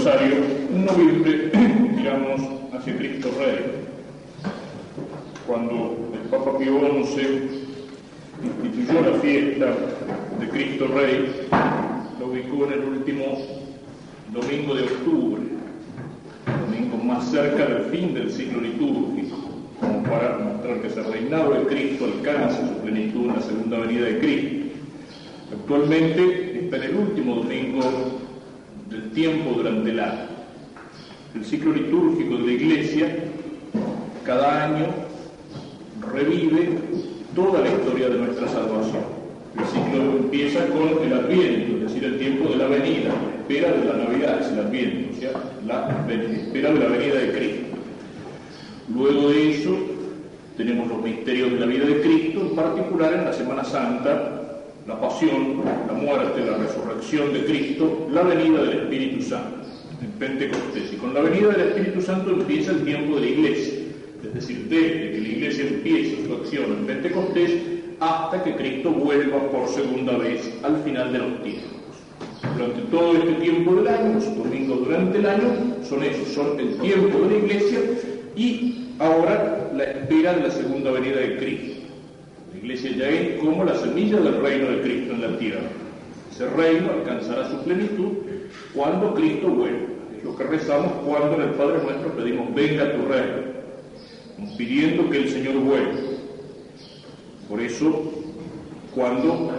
rosario, en noviembre miramos hacia Cristo Rey. Cuando el Papa Pío XI instituyó la fiesta de Cristo Rey, lo ubicó en el último domingo de octubre, domingo más cerca del fin del ciclo litúrgico, como para mostrar que ese reinado de Cristo alcanza su plenitud en la segunda venida de Cristo. Actualmente está en el último domingo del tiempo durante el año. El ciclo litúrgico de la Iglesia cada año revive toda la historia de nuestra salvación. El ciclo empieza con el Adviento, es decir, el tiempo de la venida, la espera de la Navidad, es el Adviento, o sea, la espera de la venida de Cristo. Luego de eso tenemos los misterios de la vida de Cristo, en particular en la Semana Santa, la pasión, la muerte, la resurrección de Cristo, la venida del Espíritu Santo, en Pentecostés. Y con la venida del Espíritu Santo empieza el tiempo de la Iglesia, es decir, desde que la Iglesia empieza su acción en Pentecostés hasta que Cristo vuelva por segunda vez al final de los tiempos. Durante todo este tiempo del año, los domingos durante el año, son esos, son el tiempo de la Iglesia y ahora la espera de la segunda venida de Cristo. La Iglesia ya es como la semilla del reino de Cristo en la tierra. Ese reino alcanzará su plenitud cuando Cristo vuelva. Es lo que rezamos cuando en el Padre Nuestro pedimos: venga tu reino, pidiendo que el Señor vuelva. Por eso, cuando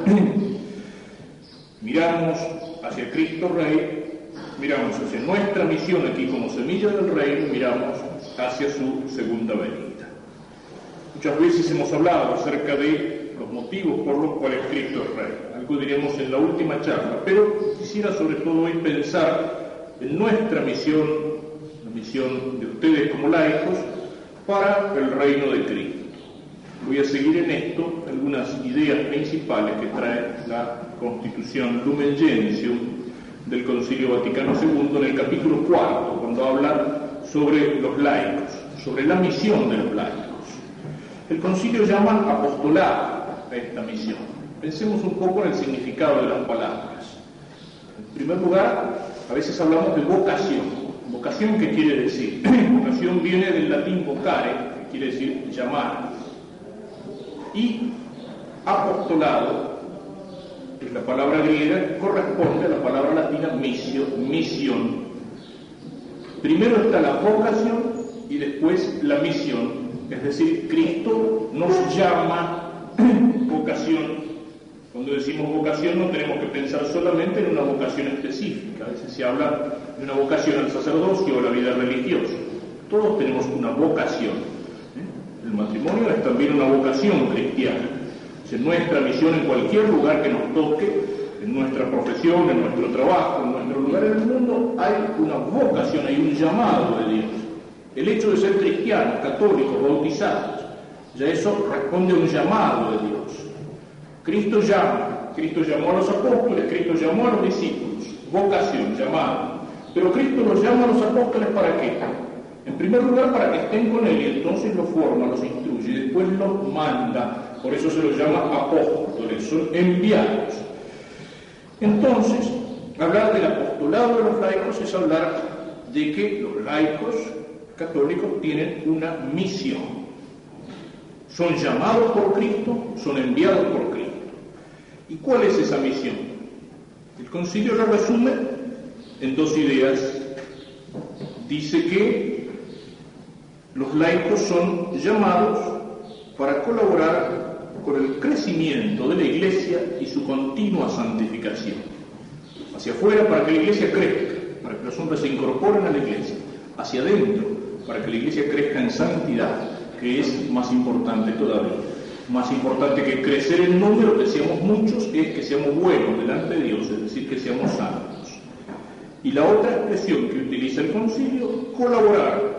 miramos hacia Cristo Rey, miramos hacia nuestra misión aquí como semilla del reino, miramos hacia su segunda venida. Muchas veces hemos hablado acerca de los motivos por los cuales Cristo es Rey. Algo diremos en la última charla, pero quisiera sobre todo hoy pensar en nuestra misión, la misión de ustedes como laicos, para el reino de Cristo. Voy a seguir en esto algunas ideas principales que trae la Constitución Lumen Gentium del Concilio Vaticano II en el capítulo 4, cuando habla sobre los laicos, sobre la misión de los laicos. El concilio llama apostolado a esta misión. Pensemos un poco en el significado de las palabras. En primer lugar, a veces hablamos de vocación. ¿Vocación qué quiere decir? Vocación viene del latín vocare, que quiere decir llamar. Y apostolado es la palabra griega que corresponde a la palabra latina missio, misión. Primero está la vocación y después la misión. Es decir, Cristo nos llama vocación. Cuando decimos vocación no tenemos que pensar solamente en una vocación específica. A veces se habla de una vocación al sacerdocio o a la vida religiosa. Todos tenemos una vocación. El matrimonio es también una vocación cristiana. Es nuestra misión en cualquier lugar que nos toque, en nuestra profesión, en nuestro trabajo, en nuestro lugar en el mundo, hay una vocación, hay un llamado de Dios. El hecho de ser cristianos, católicos, bautizados, ya eso responde a un llamado de Dios. Cristo llama, Cristo llamó a los apóstoles, Cristo llamó a los discípulos, vocación, llamado. Pero Cristo los llama a los apóstoles ¿para qué? En primer lugar, para que estén con Él, y entonces los forma, los instruye, y después los manda. Por eso se los llama apóstoles, son enviados. Entonces, hablar del apostolado de los laicos es hablar de que los laicos católicos tienen una misión. Son llamados por Cristo, son enviados por Cristo. ¿Y cuál es esa misión? El concilio la resume en dos ideas. Dice que los laicos son llamados para colaborar con el crecimiento de la Iglesia y su continua santificación. Hacia afuera para que la Iglesia crezca, para que los hombres se incorporen a la Iglesia. Hacia adentro para que la Iglesia crezca en santidad, que es más importante todavía. Más importante que crecer en número, que seamos muchos, es que seamos buenos delante de Dios, es decir, que seamos santos. Y la otra expresión que utiliza el concilio, colaborar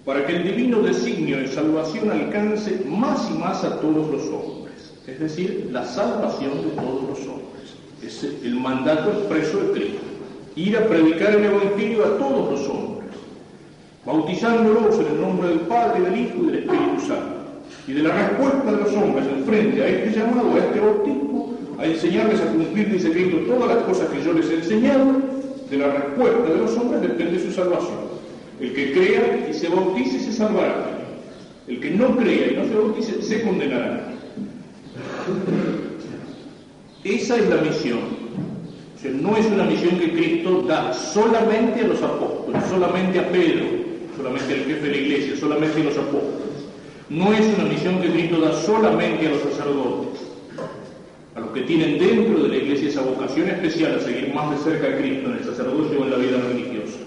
para que el divino designio de salvación alcance más y más a todos los hombres, es decir, la salvación de todos los hombres. Es el mandato expreso de Cristo, ir a predicar el Evangelio a todos los hombres, bautizándolos en el nombre del Padre, del Hijo y del Espíritu Santo. Y de la respuesta de los hombres en frente a este llamado, a este bautismo, a enseñarles a cumplir, dice Cristo, todas las cosas que yo les he enseñado, de la respuesta de los hombres depende su salvación. El que crea y se bautice se salvará. El que no crea y no se bautice se condenará. Esa es la misión. O sea, no es una misión que Cristo da solamente a los apóstoles, solamente a Pedro, solamente al jefe de la iglesia, solamente a los apóstoles. No es una misión que Cristo da solamente a los sacerdotes, a los que tienen dentro de la iglesia esa vocación especial a seguir más de cerca a Cristo en el sacerdocio o en la vida religiosa.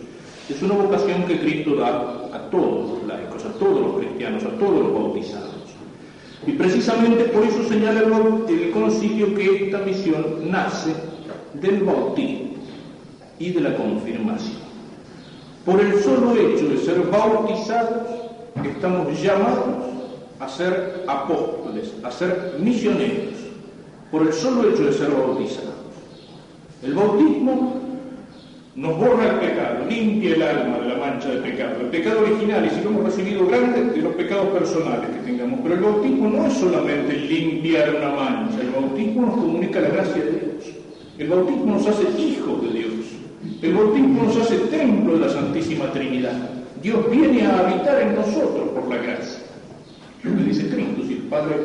Es una vocación que Cristo da a todos los laicos, a todos los cristianos, a todos los bautizados. Y precisamente por eso señala el concilio que esta misión nace del bautismo y de la confirmación. Por el solo hecho de ser bautizados, estamos llamados a ser apóstoles, a ser misioneros, por el solo hecho de ser bautizados. El bautismo nos borra el pecado, limpia el alma de la mancha de pecado, el pecado original, y si lo hemos recibido grande, de los pecados personales que tengamos. Pero el bautismo no es solamente limpiar una mancha, el bautismo nos comunica la gracia de Dios. El bautismo nos hace hijos de Dios. El bautismo nos hace templo de la Santísima Trinidad. Dios viene a habitar en nosotros por la gracia. Lo que dice Cristo,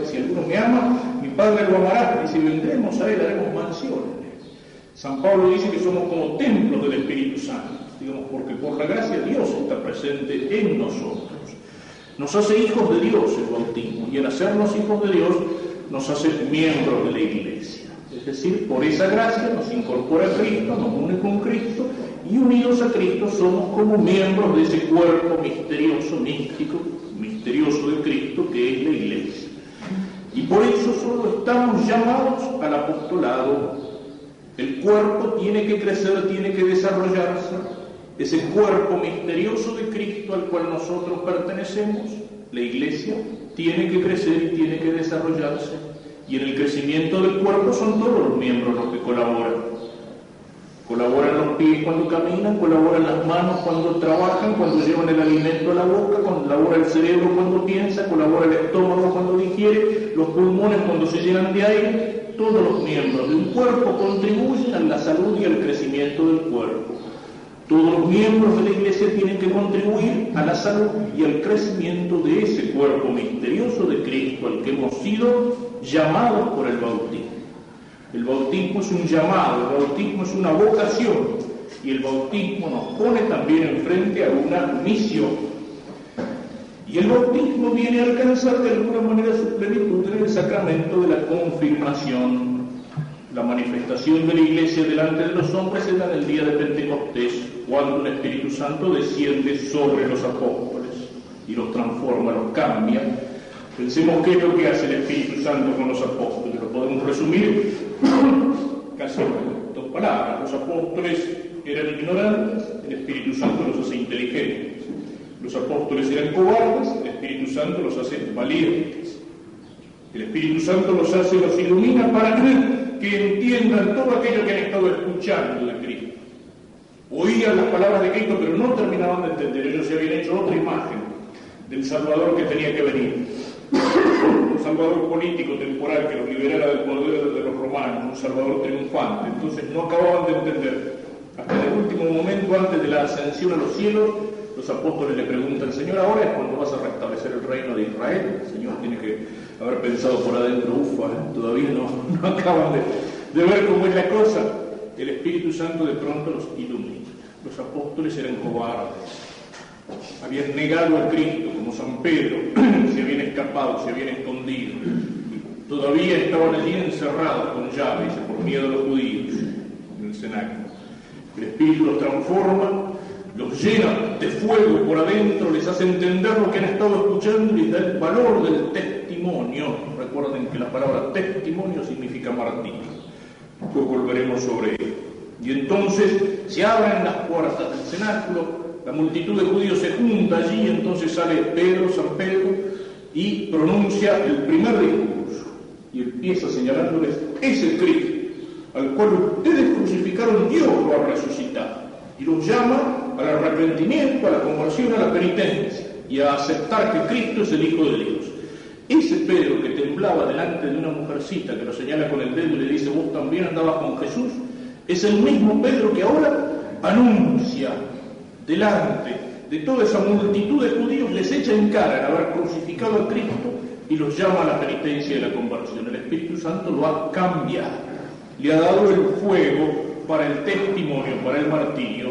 si alguno me ama, mi Padre lo amará, y si vendremos a Él, haremos mansiones. San Pablo dice que somos como templos del Espíritu Santo, digamos, porque por la gracia Dios está presente en nosotros. Nos hace hijos de Dios el bautismo, y al hacernos hijos de Dios, nos hace miembros de la Iglesia. Es decir, por esa gracia nos incorpora a Cristo, nos une con Cristo, y unidos a Cristo somos como miembros de ese cuerpo misterioso, místico, misterioso de Cristo, que es la Iglesia. Y por eso solo estamos llamados al apostolado. El cuerpo tiene que crecer, tiene que desarrollarse. Ese cuerpo misterioso de Cristo al cual nosotros pertenecemos, la Iglesia, tiene que crecer y tiene que desarrollarse. Y en el crecimiento del cuerpo son todos los miembros los que colaboran. Colaboran los pies cuando caminan, colaboran las manos cuando trabajan, cuando llevan el alimento a la boca, colabora el cerebro cuando piensa, colabora el estómago cuando digiere, los pulmones cuando se llenan de aire. Todos los miembros de un cuerpo contribuyen a la salud y al crecimiento del cuerpo. Todos los miembros de la Iglesia tienen que contribuir a la salud y al crecimiento de ese cuerpo misterioso de Cristo al que hemos sido llamados por el bautismo. El bautismo es un llamado, el bautismo es una vocación, y el bautismo nos pone también enfrente a una misión. Y el bautismo viene a alcanzar de alguna manera su plenitud en el sacramento de la confirmación. La manifestación de la Iglesia delante de los hombres se da en el día de Pentecostés, cuando el Espíritu Santo desciende sobre los apóstoles y los transforma, los cambia. Pensemos qué es lo que hace el Espíritu Santo con los apóstoles. Lo podemos resumir casi en 2 palabras. Los apóstoles eran ignorantes, el Espíritu Santo los hace inteligentes. Los apóstoles eran cobardes, el Espíritu Santo los hace valientes. El Espíritu Santo los ilumina para que entiendan todo aquello que han estado escuchando de Cristo. Oían las palabras de Cristo, pero no terminaban de entender. Ellos se habían hecho otra imagen del Salvador que tenía que venir. Un Salvador político, temporal, que los liberara del poder de los romanos, un Salvador triunfante. Entonces no acababan de entender. Hasta el último momento, antes de la ascensión a los cielos, los apóstoles le preguntan: Señor, ¿ahora es cuando vas a restablecer el reino de Israel? El Señor tiene que haber pensado por adentro: todavía no acaban de ver cómo es la cosa. El Espíritu Santo de pronto los ilumina. Los apóstoles eran cobardes, habían negado a Cristo, como San Pedro, se habían escapado, se habían escondido. Todavía estaban allí encerrados con llaves por miedo a los judíos en el cenáculo. El Espíritu los transforma, los llena de fuego por adentro, les hace entender lo que han estado escuchando y les da el valor del testimonio. Recuerden que la palabra testimonio significa martirio. Después volveremos sobre él. Y entonces se abren las puertas del cenáculo, la multitud de judíos se junta allí, entonces sale San Pedro, y pronuncia el primer discurso. Y empieza señalándoles: ese Cristo al cual ustedes crucificaron, Dios lo ha resucitado. Y los llama al arrepentimiento, a la conversión, a la penitencia, y a aceptar que Cristo es el Hijo de Dios. Ese Pedro que temblaba delante de una mujercita que lo señala con el dedo y le dice: vos también andabas con Jesús, es el mismo Pedro que ahora anuncia delante de toda esa multitud de judíos, les echa en cara el haber crucificado a Cristo y los llama a la penitencia y a la conversión. El Espíritu Santo lo ha cambiado, le ha dado el fuego para el testimonio, para el martirio.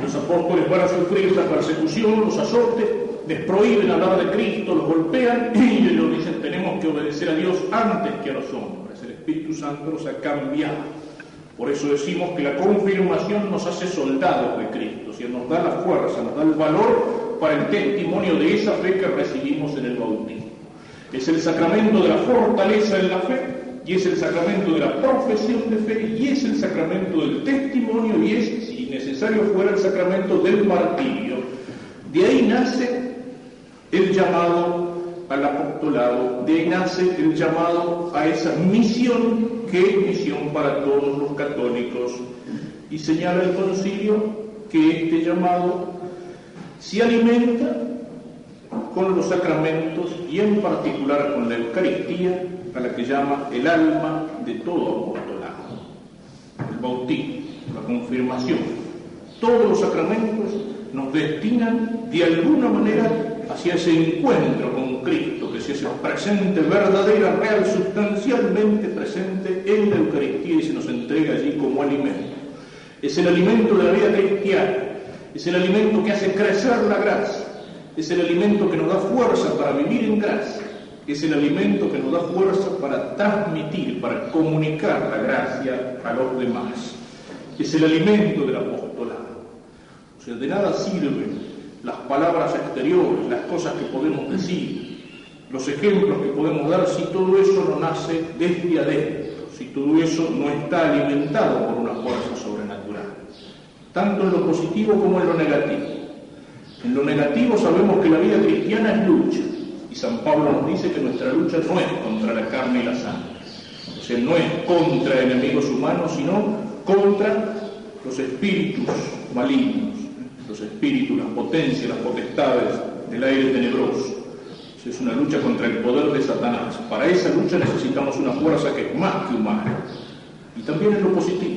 Los apóstoles van a sufrir la persecución, los azotes, les prohíben hablar de Cristo, los golpean y ellos dicen: tenemos que obedecer a Dios antes que a los hombres. El Espíritu Santo los ha cambiado. Por eso decimos que la confirmación nos hace soldados de Cristo, o sea, nos da la fuerza, nos da el valor para el testimonio de esa fe que recibimos en el bautismo. Es el sacramento de la fortaleza en la fe, y es el sacramento de la profesión de fe, y es el sacramento del testimonio, y es, si necesario fuera, el sacramento del martirio. De ahí nace el llamado al apostolado, de ahí nace el llamado a esa misión que es misión para todos los católicos. Y señala el concilio que este llamado se alimenta con los sacramentos y en particular con la Eucaristía, a la que llama el alma de todo apostolado. El bautismo, la confirmación, todos los sacramentos nos destinan de alguna manera hacia ese encuentro con Cristo, que se hace presente, verdadera, real, sustancialmente presente en la Eucaristía y se nos entrega allí como alimento. Es el alimento de la vida cristiana, es el alimento que hace crecer la gracia, es el alimento que nos da fuerza para vivir en gracia, es el alimento que nos da fuerza para transmitir, para comunicar la gracia a los demás. Es el alimento del apostolado. O sea, de nada sirven las palabras exteriores, las cosas que podemos decir, los ejemplos que podemos dar, si todo eso no nace desde adentro, si todo eso no está alimentado por una fuerza sobrenatural, tanto en lo positivo como en lo negativo. En lo negativo sabemos que la vida cristiana es lucha, y San Pablo nos dice que nuestra lucha no es contra la carne y la sangre, o sea, no es contra enemigos humanos, sino contra los espíritus malignos, los espíritus, las potencias, las potestades del aire tenebroso. Es una lucha contra el poder de Satanás. Para esa lucha necesitamos una fuerza que es más que humana. Y también en lo positivo.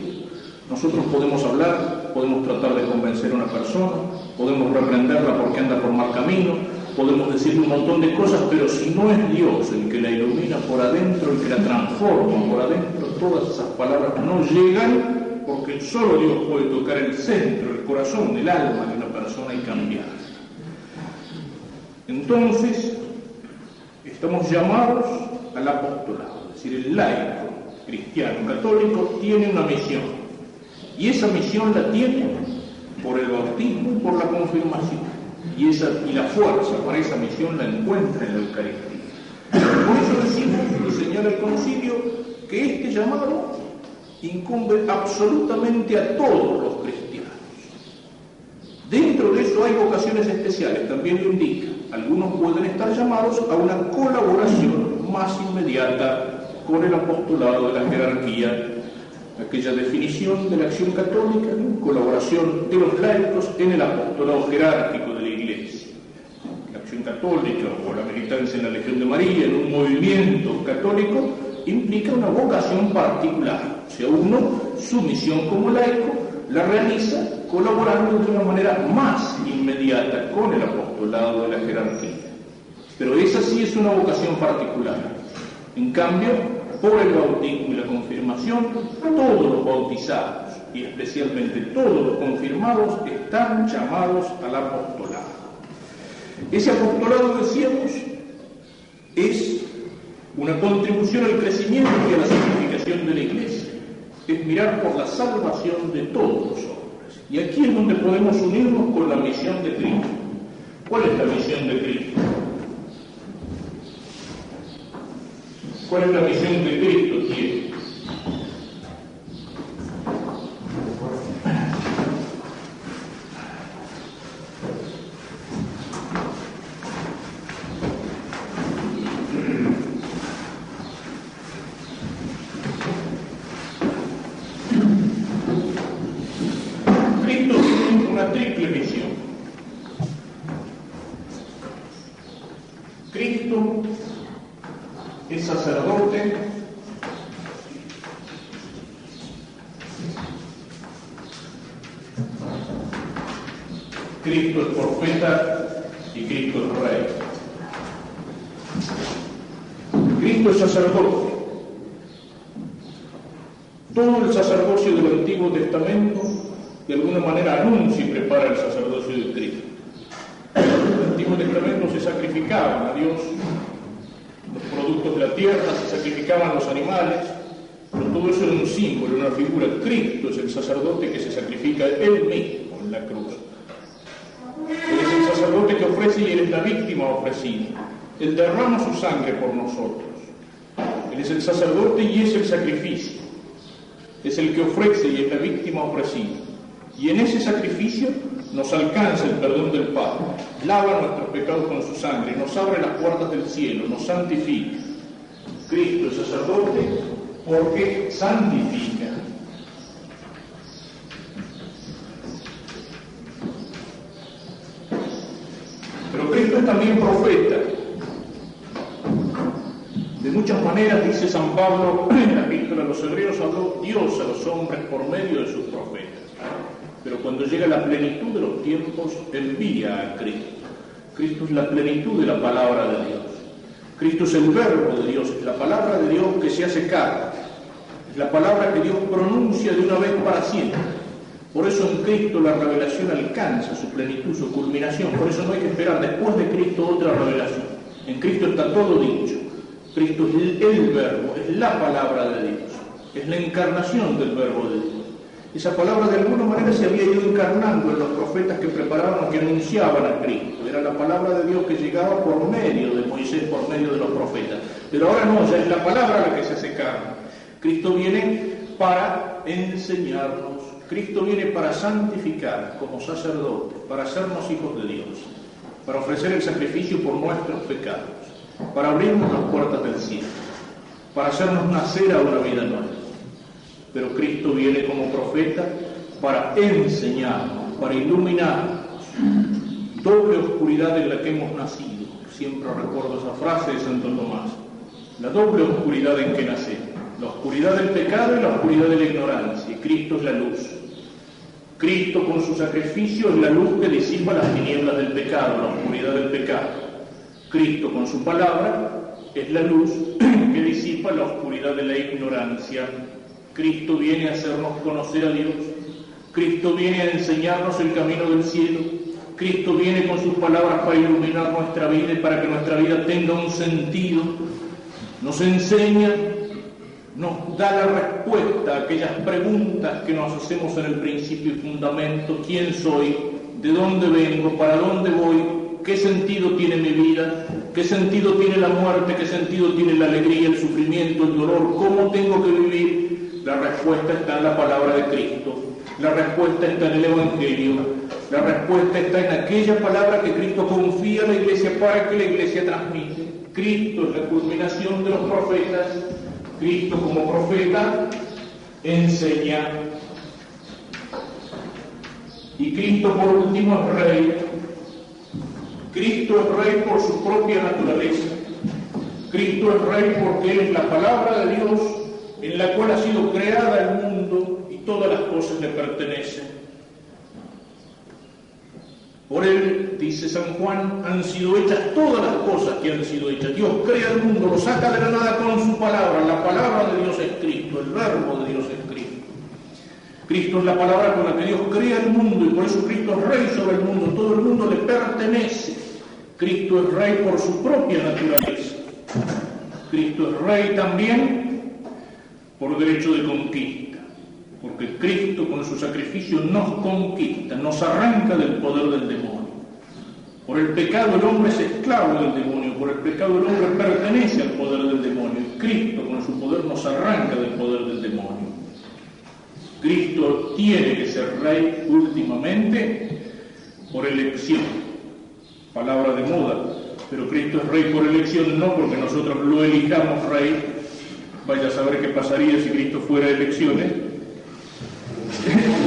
Nosotros podemos hablar, podemos tratar de convencer a una persona, podemos reprenderla porque anda por mal camino, podemos decirle un montón de cosas, pero si no es Dios el que la ilumina por adentro, el que la transforma por adentro, todas esas palabras no llegan, porque solo Dios puede tocar el centro, el corazón, el alma de una persona y cambiarla. Entonces, estamos llamados al apostolado, es decir, el laico cristiano católico tiene una misión, y esa misión la tiene por el bautismo y por la confirmación, y la fuerza para esa misión la encuentra en la Eucaristía. Por eso decimos, y señala el concilio, que este llamado incumbe absolutamente a todos los cristianos. Dentro de eso hay vocaciones especiales, también lo indica. Algunos pueden estar llamados a una colaboración más inmediata con el apostolado de la jerarquía, aquella definición de la acción católica, colaboración de los laicos en el apostolado jerárquico de la Iglesia. La acción católica o la militancia en la Legión de María, en un movimiento católico, implica una vocación particular. O sea, uno, su misión como laico, la realiza colaborando de una manera más inmediata con el apostolado de la jerarquía. Pero esa sí es una vocación particular. En cambio, por el bautismo y la confirmación, todos los bautizados, y especialmente todos los confirmados, están llamados al apostolado. Ese apostolado, decíamos, es una contribución al crecimiento y a la santificación de la Iglesia. Es mirar por la salvación de todos los hombres. Y aquí es donde podemos unirnos con la misión de Cristo. ¿Cuál es la misión de Cristo? ¿Cuál es la misión que Cristo tiene? Cristo tiene una triple misión. Cristo es sacerdote, Cristo es profeta y Cristo es rey. Cristo es sacerdote. Todo el sacerdocio del Antiguo Testamento de alguna manera anuncia y prepara el sacerdocio de Cristo. En el Antiguo Testamento se sacrificaban a Dios los productos de la tierra, se sacrificaban los animales, pero todo eso era un símbolo, una figura. Cristo es el sacerdote que se sacrifica él mismo en la cruz. Él es el sacerdote que ofrece y él es la víctima ofrecida. Él derrama su sangre por nosotros. Él es el sacerdote y es el sacrificio. Es el que ofrece y es la víctima ofrecida. Y en ese sacrificio nos alcanza el perdón del Padre, lava nuestros pecados con su sangre, nos abre las puertas del cielo, nos santifica. Cristo es sacerdote porque santifica. Pero Cristo es también profeta. De muchas maneras, dice San Pablo en la Epístola a los Hebreos, habló Dios a los hombres por medio de sus profetas. Pero cuando llega la plenitud de los tiempos, envía a Cristo. Cristo es la plenitud de la palabra de Dios. Cristo es el verbo de Dios, es la palabra de Dios que se hace carne. Es la palabra que Dios pronuncia de una vez para siempre. Por eso en Cristo la revelación alcanza su plenitud, su culminación. Por eso no hay que esperar después de Cristo otra revelación. En Cristo está todo dicho. Cristo es el verbo, es la palabra de Dios. Es la encarnación del verbo de Dios. Esa palabra de alguna manera se había ido encarnando en los profetas que preparaban o que anunciaban a Cristo. Era la palabra de Dios que llegaba por medio de Moisés, por medio de los profetas. Pero ahora no, ya es la palabra la que se hace carne. Cristo viene para enseñarnos. Cristo viene para santificar como sacerdote, para hacernos hijos de Dios, para ofrecer el sacrificio por nuestros pecados, para abrirnos las puertas del cielo, para hacernos nacer a una vida nueva. Pero Cristo viene como profeta para enseñarnos, para iluminarnos. Doble oscuridad en la que hemos nacido. Siempre recuerdo esa frase de Santo Tomás. La doble oscuridad en que nacemos. La oscuridad del pecado y la oscuridad de la ignorancia. Y Cristo es la luz. Cristo con su sacrificio es la luz que disipa las tinieblas del pecado, la oscuridad del pecado. Cristo con su palabra es la luz que disipa la oscuridad de la ignorancia. Cristo viene a hacernos conocer a Dios. Cristo viene a enseñarnos el camino del cielo. Cristo viene con sus palabras para iluminar nuestra vida y para que nuestra vida tenga un sentido. Nos enseña, nos da la respuesta a aquellas preguntas que nos hacemos en el principio y fundamento. ¿Quién soy? ¿De dónde vengo? ¿Para dónde voy? ¿Qué sentido tiene mi vida? ¿Qué sentido tiene la muerte? ¿Qué sentido tiene la alegría, el sufrimiento, el dolor? ¿Cómo tengo que vivir? La respuesta está en la palabra de Cristo. La respuesta está en el Evangelio. La respuesta está en aquella palabra que Cristo confía a la Iglesia para que la Iglesia transmite. Cristo es la culminación de los profetas. Cristo como profeta enseña. Y Cristo por último es rey. Cristo es rey por su propia naturaleza. Cristo es rey porque Él es la palabra de Dios en la cual ha sido creada el mundo y todas las cosas le pertenecen. Por Él, dice San Juan, han sido hechas todas las cosas que han sido hechas. Dios crea el mundo, lo saca de la nada con su palabra. La palabra de Dios es Cristo, el verbo de Dios es Cristo. Cristo es la palabra con la que Dios crea el mundo y por eso Cristo es rey sobre el mundo. Todo el mundo le pertenece. Cristo es rey por su propia naturaleza. Cristo es rey también por derecho de conquista, porque Cristo con su sacrificio nos conquista, nos arranca del poder del demonio. Por el pecado el hombre es esclavo del demonio, por el pecado el hombre pertenece al poder del demonio. Cristo con su poder nos arranca del poder del demonio. Cristo tiene que ser rey últimamente por elección, palabra de moda, pero Cristo es rey por elección, no porque nosotros lo elijamos rey. Vaya a saber qué pasaría si Cristo fuera de elecciones.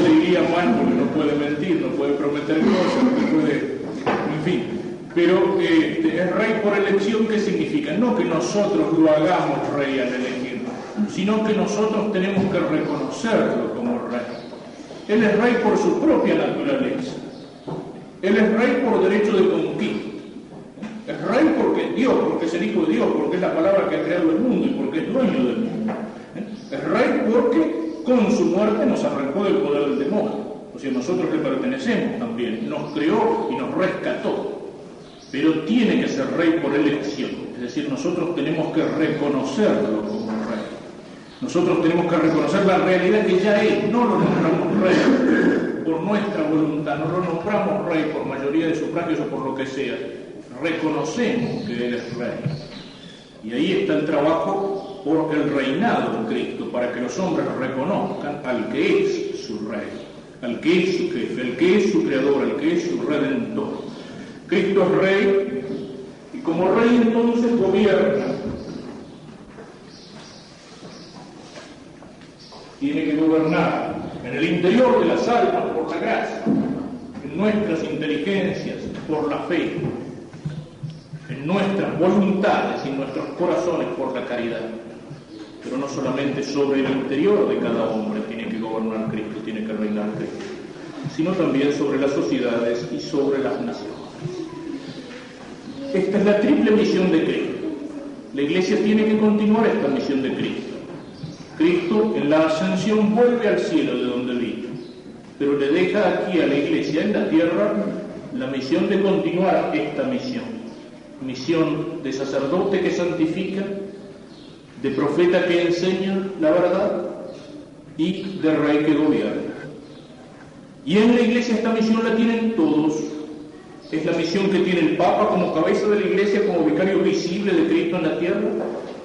Le iría mal porque no puede mentir, no puede prometer cosas, no puede, en fin. Pero es rey por elección, ¿qué significa? No que nosotros lo hagamos rey al elegirlo, sino que nosotros tenemos que reconocerlo como rey. Él es rey por su propia naturaleza. Él es rey por derecho de conquista. Es rey porque es Dios, porque es el Hijo de Dios, porque es la palabra que ha creado el mundo y porque es dueño del mundo. Es rey porque con su muerte nos arrancó del poder del demonio. O sea, nosotros le pertenecemos también. Nos creó y nos rescató. Pero tiene que ser rey por elección. Es decir, nosotros tenemos que reconocerlo como rey. Nosotros tenemos que reconocer la realidad que ya es. No lo nombramos rey por nuestra voluntad, no lo nombramos rey por mayoría de sufragios o por lo que sea. Reconocemos que Él es rey. Y ahí está el trabajo por el reinado de Cristo, para que los hombres reconozcan al que es su rey, al que es su jefe, al que es su creador, al que es su redentor. Cristo es rey, y como rey entonces gobierna. Tiene que gobernar en el interior de las almas por la gracia, en nuestras inteligencias por la fe, en nuestras voluntades y en nuestros corazones por la caridad. Pero no solamente sobre el interior de cada hombre tiene que gobernar Cristo, tiene que reinar Cristo, sino también sobre las sociedades y sobre las naciones. Esta es la triple misión de Cristo. La Iglesia tiene que continuar esta misión de Cristo. Cristo en la ascensión vuelve al cielo de donde vino, pero le deja aquí a la Iglesia en la tierra la misión de continuar esta misión. Misión de sacerdote que santifica, de profeta que enseña la verdad y de rey que gobierna. Y en la Iglesia esta misión la tienen todos. Es la misión que tiene el Papa como cabeza de la Iglesia, como vicario visible de Cristo en la tierra.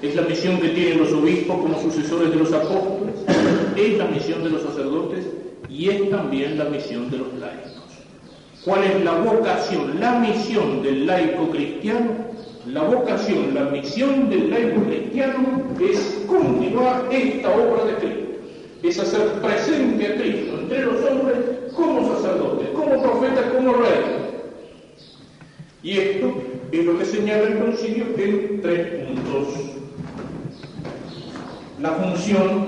Es la misión que tienen los obispos como sucesores de los apóstoles. Es la misión de los sacerdotes y es también la misión de los laicos. ¿Cuál es la vocación, la misión del laico cristiano? La vocación, la misión del laico cristiano es continuar esta obra de Cristo. Es hacer presente a Cristo entre los hombres como sacerdote, como profeta, como rey. Y esto es lo que señala el Concilio en 3 puntos. La función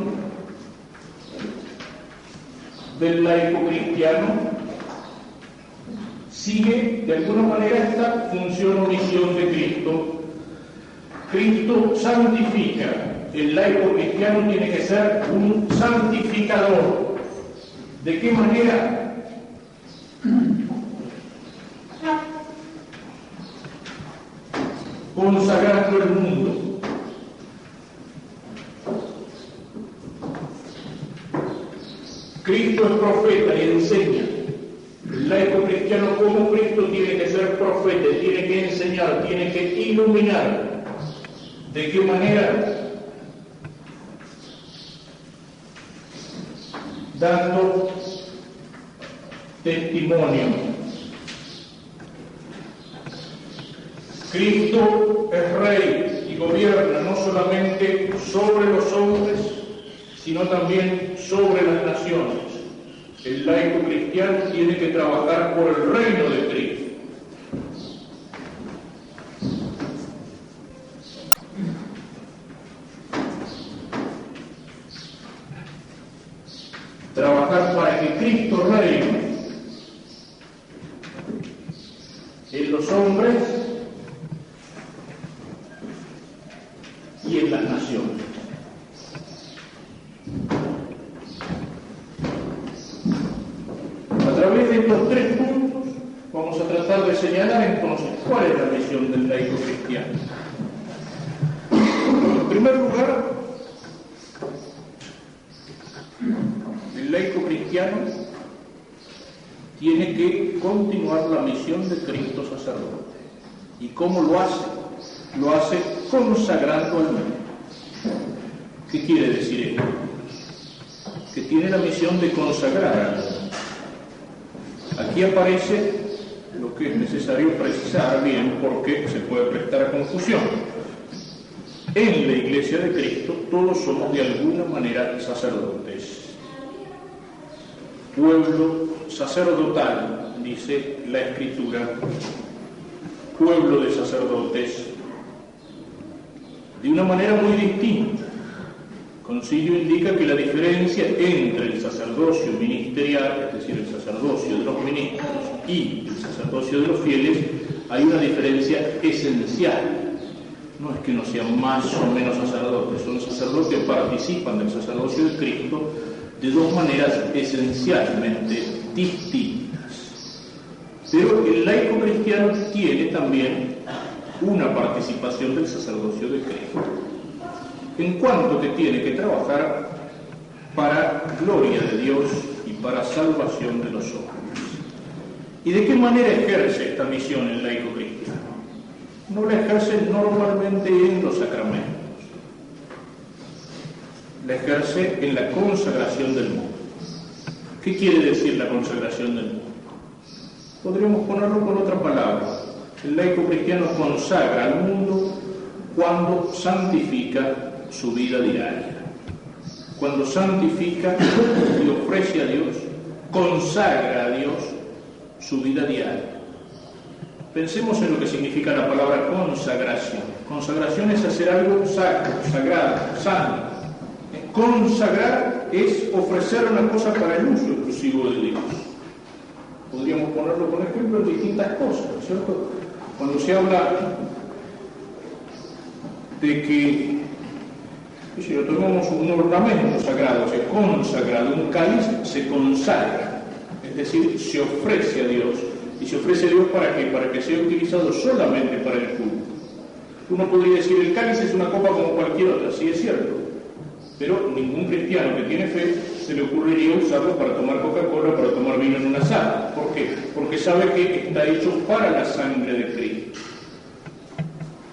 del laico cristiano sigue de alguna manera esta función o misión de Cristo. Cristo santifica. El laico cristiano tiene que ser un santificador. ¿De qué manera? Consagrando el mundo. Cristo es profeta y enseña. El laico cristiano como Cristo tiene que ser profeta, tiene que enseñar, tiene que iluminar. ¿De qué manera? Dando testimonio. Cristo es rey y gobierna no solamente sobre los hombres, sino también sobre las naciones. El laico cristiano tiene que trabajar por el reino de Cristo. Trabajar para que Cristo reine en los hombres y en las naciones. A través de estos 3 puntos vamos a tratar de señalar entonces cuál es la misión del laico cristiano. En primer lugar, el laico cristiano tiene que continuar la misión de Cristo sacerdote. ¿Y cómo lo hace? Lo hace consagrando al mundo. ¿Qué quiere decir esto? Que tiene la misión de consagrar al mundo. Aquí aparece lo que es necesario precisar bien porque se puede prestar a confusión. En la Iglesia de Cristo todos somos de alguna manera sacerdotes. Pueblo sacerdotal, dice la Escritura, pueblo de sacerdotes, de una manera muy distinta. concilio indica que la diferencia entre el sacerdocio ministerial, es decir, el sacerdocio de los ministros, y el sacerdocio de los fieles, hay una diferencia esencial. No es que no sean más o menos sacerdotes, son sacerdotes que participan del sacerdocio de Cristo de dos maneras esencialmente distintas. Pero el laico cristiano tiene también una participación del sacerdocio de Cristo, en cuanto que tiene que trabajar para gloria de Dios y para salvación de los hombres. ¿Y de qué manera ejerce esta misión el laico cristiano? No la ejerce normalmente en los sacramentos, la ejerce en la consagración del mundo. ¿Qué quiere decir la consagración del mundo? Podríamos ponerlo con otra palabra. El laico cristiano consagra al mundo cuando santifica su vida diaria. Cuando santifica y ofrece a Dios, consagra a Dios su vida diaria. Pensemos en lo que significa la palabra consagración. Consagración es hacer algo sacro, sagrado, santo. Consagrar es ofrecer una cosa para el uso exclusivo de Dios. Podríamos ponerlo por ejemplo en distintas cosas, ¿no es cierto? Cuando se habla de que si lo tomamos un ornamento sagrado, se consagra, un cáliz se consagra, es decir, se ofrece a Dios. ¿Y se ofrece a Dios para qué? Para que sea utilizado solamente para el culto. Uno podría decir, el cáliz es una copa como cualquier otra, sí es cierto, pero ningún cristiano que tiene fe se le ocurriría usarlo para tomar Coca-Cola, para tomar vino en una sala. ¿Por qué? Porque sabe que está hecho para la sangre de Cristo.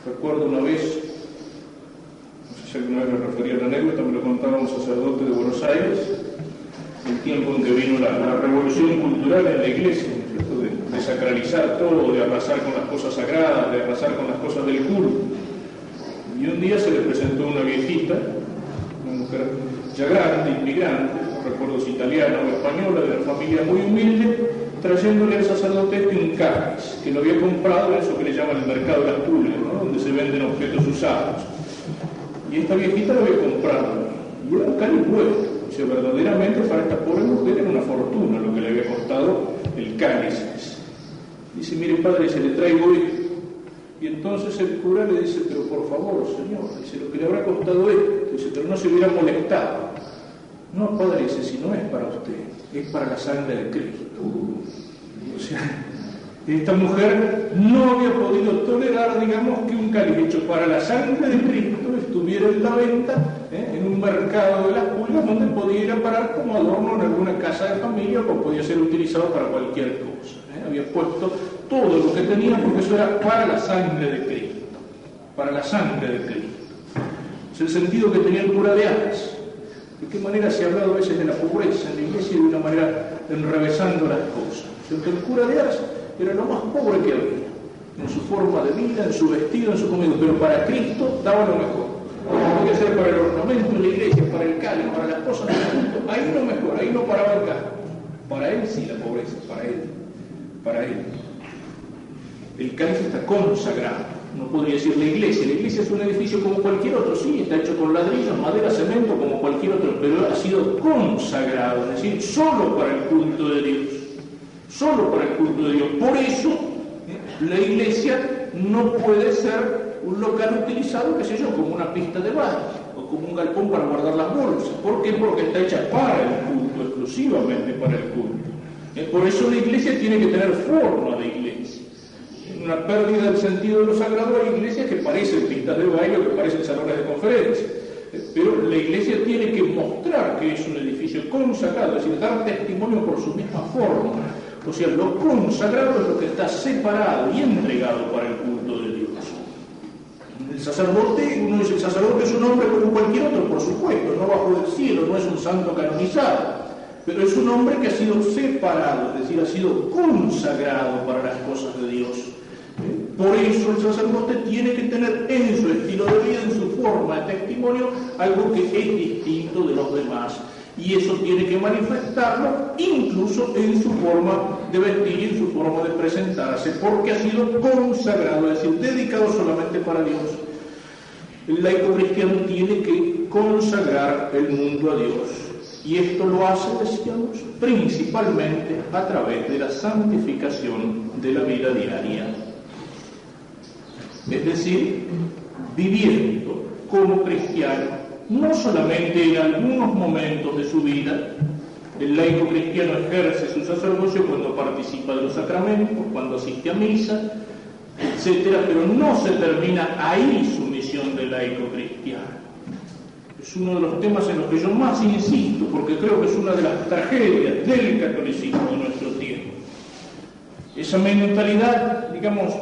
Recuerdo una vez, no sé si alguna vez me refería a la anécdota, me lo contaba un sacerdote de Buenos Aires, el tiempo en que vino la revolución cultural en la iglesia, ¿no? de sacralizar todo, de arrasar con las cosas sagradas, de arrasar con las cosas del culto. Y un día se le presentó una viejita, una mujer ya grande, inmigrante, no recuerdo si italiana o española, de una familia muy humilde, trayéndole al sacerdote un cáliz, que lo había comprado en eso que le llaman el mercado de las pulgas, ¿no? Donde se venden objetos usados. Y esta viejita lo había comprado, y era un cáliz bueno. O sea, verdaderamente para esta pobre mujer era una fortuna lo que le había costado el cáliz. Dice, mire padre, se le traigo esto. Y entonces el cura le dice, pero por favor, señor, dice, lo que le habrá costado esto, dice, pero no se hubiera molestado. No, padre, dice, si no es para usted, es para la sangre de Cristo. O sea, esta mujer no había podido tolerar, digamos, que un cáliz hecho para la sangre de Cristo estuviera en la venta, en un mercado de las pulgas, donde podía ir a parar como adorno en alguna casa de familia o podía ser utilizado para cualquier cosa. Había puesto todo lo que tenía porque eso era para la sangre de Cristo, para la sangre de Cristo. Es el sentido que tenía el cura de Ars. ¿De qué manera se ha hablado a veces de la pobreza en la iglesia y de una manera enrevesando las cosas? El cura de Ars era lo más pobre que había, en su forma de vida, en su vestido, en su comida, pero para Cristo daba lo mejor. Podía ser para el ornamento de la iglesia, para el cáliz, para las cosas del culto, ahí lo mejor, ahí no paraba el gasto. Para él sí la pobreza, para él. El cáliz está consagrado. No podría decir la iglesia es un edificio como cualquier otro, sí, está hecho con ladrillos, madera, cemento, como cualquier otro, pero ha sido consagrado, es decir, solo para el culto de Dios. Solo para el culto de Dios. Por eso, la iglesia no puede ser un local utilizado, qué sé yo, como una pista de baile o como un galpón para guardar las bolsas. ¿Por qué? Porque está hecha para el culto, exclusivamente para el culto. Por eso la iglesia tiene que tener forma de iglesia. Una pérdida del sentido de lo sagrado, hay iglesias que parecen pistas de baile o que parecen salones de conferencia. Pero la iglesia tiene que mostrar que es un edificio consagrado, es decir, dar testimonio por su misma forma. O sea, lo consagrado es lo que está separado y entregado para el culto de Dios. El sacerdote, uno dice, el sacerdote es un hombre como cualquier otro, por supuesto, no bajo del cielo, no es un santo canonizado, pero es un hombre que ha sido separado, es decir, ha sido consagrado para las cosas de Dios. Por eso el sacerdote tiene que tener en su estilo de vida, en su forma de testimonio, algo que es distinto de los demás. Y eso tiene que manifestarlo incluso en su forma de vestir y en su forma de presentarse, porque ha sido consagrado, es decir, dedicado solamente para Dios. El laico cristiano tiene que consagrar el mundo a Dios. Y esto lo hace, decíamos, principalmente a través de la santificación de la vida diaria. Es decir, viviendo como cristiano, no solamente en algunos momentos de su vida. El laico cristiano ejerce su sacerdocio cuando participa de los sacramentos, cuando asiste a misa, etcétera, pero no se termina ahí su misión de laico cristiano. Es uno de los temas en los que yo más insisto, porque creo que es una de las tragedias del catolicismo de nuestro tiempo. Esa mentalidad, digamos,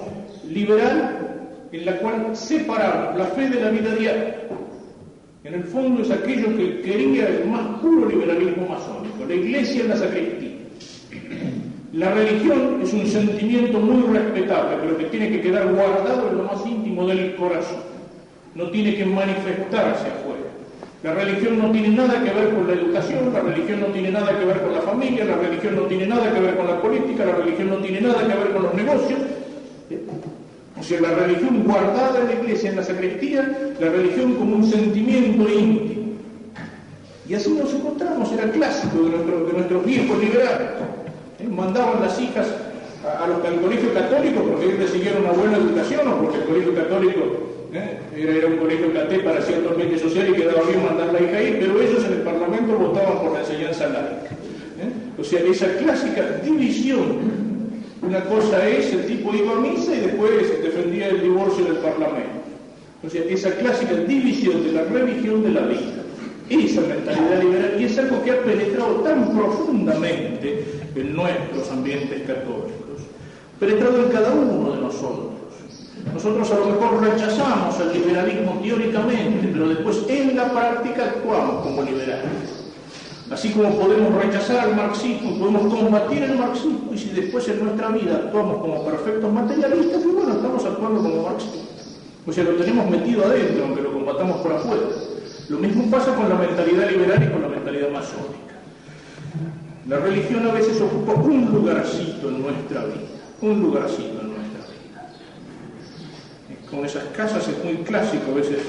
liberal, en la cual separamos la fe de la vida diaria. En el fondo es aquello que quería el más puro liberalismo masónico, la iglesia en la sacristía. La religión es un sentimiento muy respetable, pero que tiene que quedar guardado en lo más íntimo del corazón. No tiene que manifestarse afuera. La religión no tiene nada que ver con la educación, la religión no tiene nada que ver con la familia, la religión no tiene nada que ver con la política, la religión no tiene nada que ver con los negocios. O sea, la religión guardada en la iglesia, en la sacristía, la religión como un sentimiento íntimo. Y así nos encontramos, era clásico de nuestros viejos liberales. Mandaban las hijas al colegio católico porque ellos recibieron una buena educación o porque el colegio católico era un colegio caté para cierto ambiente social y quedaba bien mandar la hija ahí, pero ellos en el Parlamento votaban por la enseñanza laica. O sea, esa clásica división. Una cosa es, el tipo iba a misa y después defendía el divorcio del Parlamento. O sea, esa clásica división de la religión de la vida, esa mentalidad liberal, y es algo que ha penetrado tan profundamente en nuestros ambientes católicos, penetrado en cada uno de nosotros. Nosotros a lo mejor rechazamos el liberalismo teóricamente, pero después en la práctica actuamos como liberales. Así como podemos rechazar el marxismo, podemos combatir el marxismo, y si después en nuestra vida actuamos como perfectos materialistas, pues bueno, estamos actuando como marxistas. O sea, lo tenemos metido adentro, aunque lo combatamos por afuera. Lo mismo pasa con la mentalidad liberal y con la mentalidad masónica. La religión a veces ocupa un lugarcito en nuestra vida, un lugarcito en nuestra vida. Con esas casas es muy clásico, a veces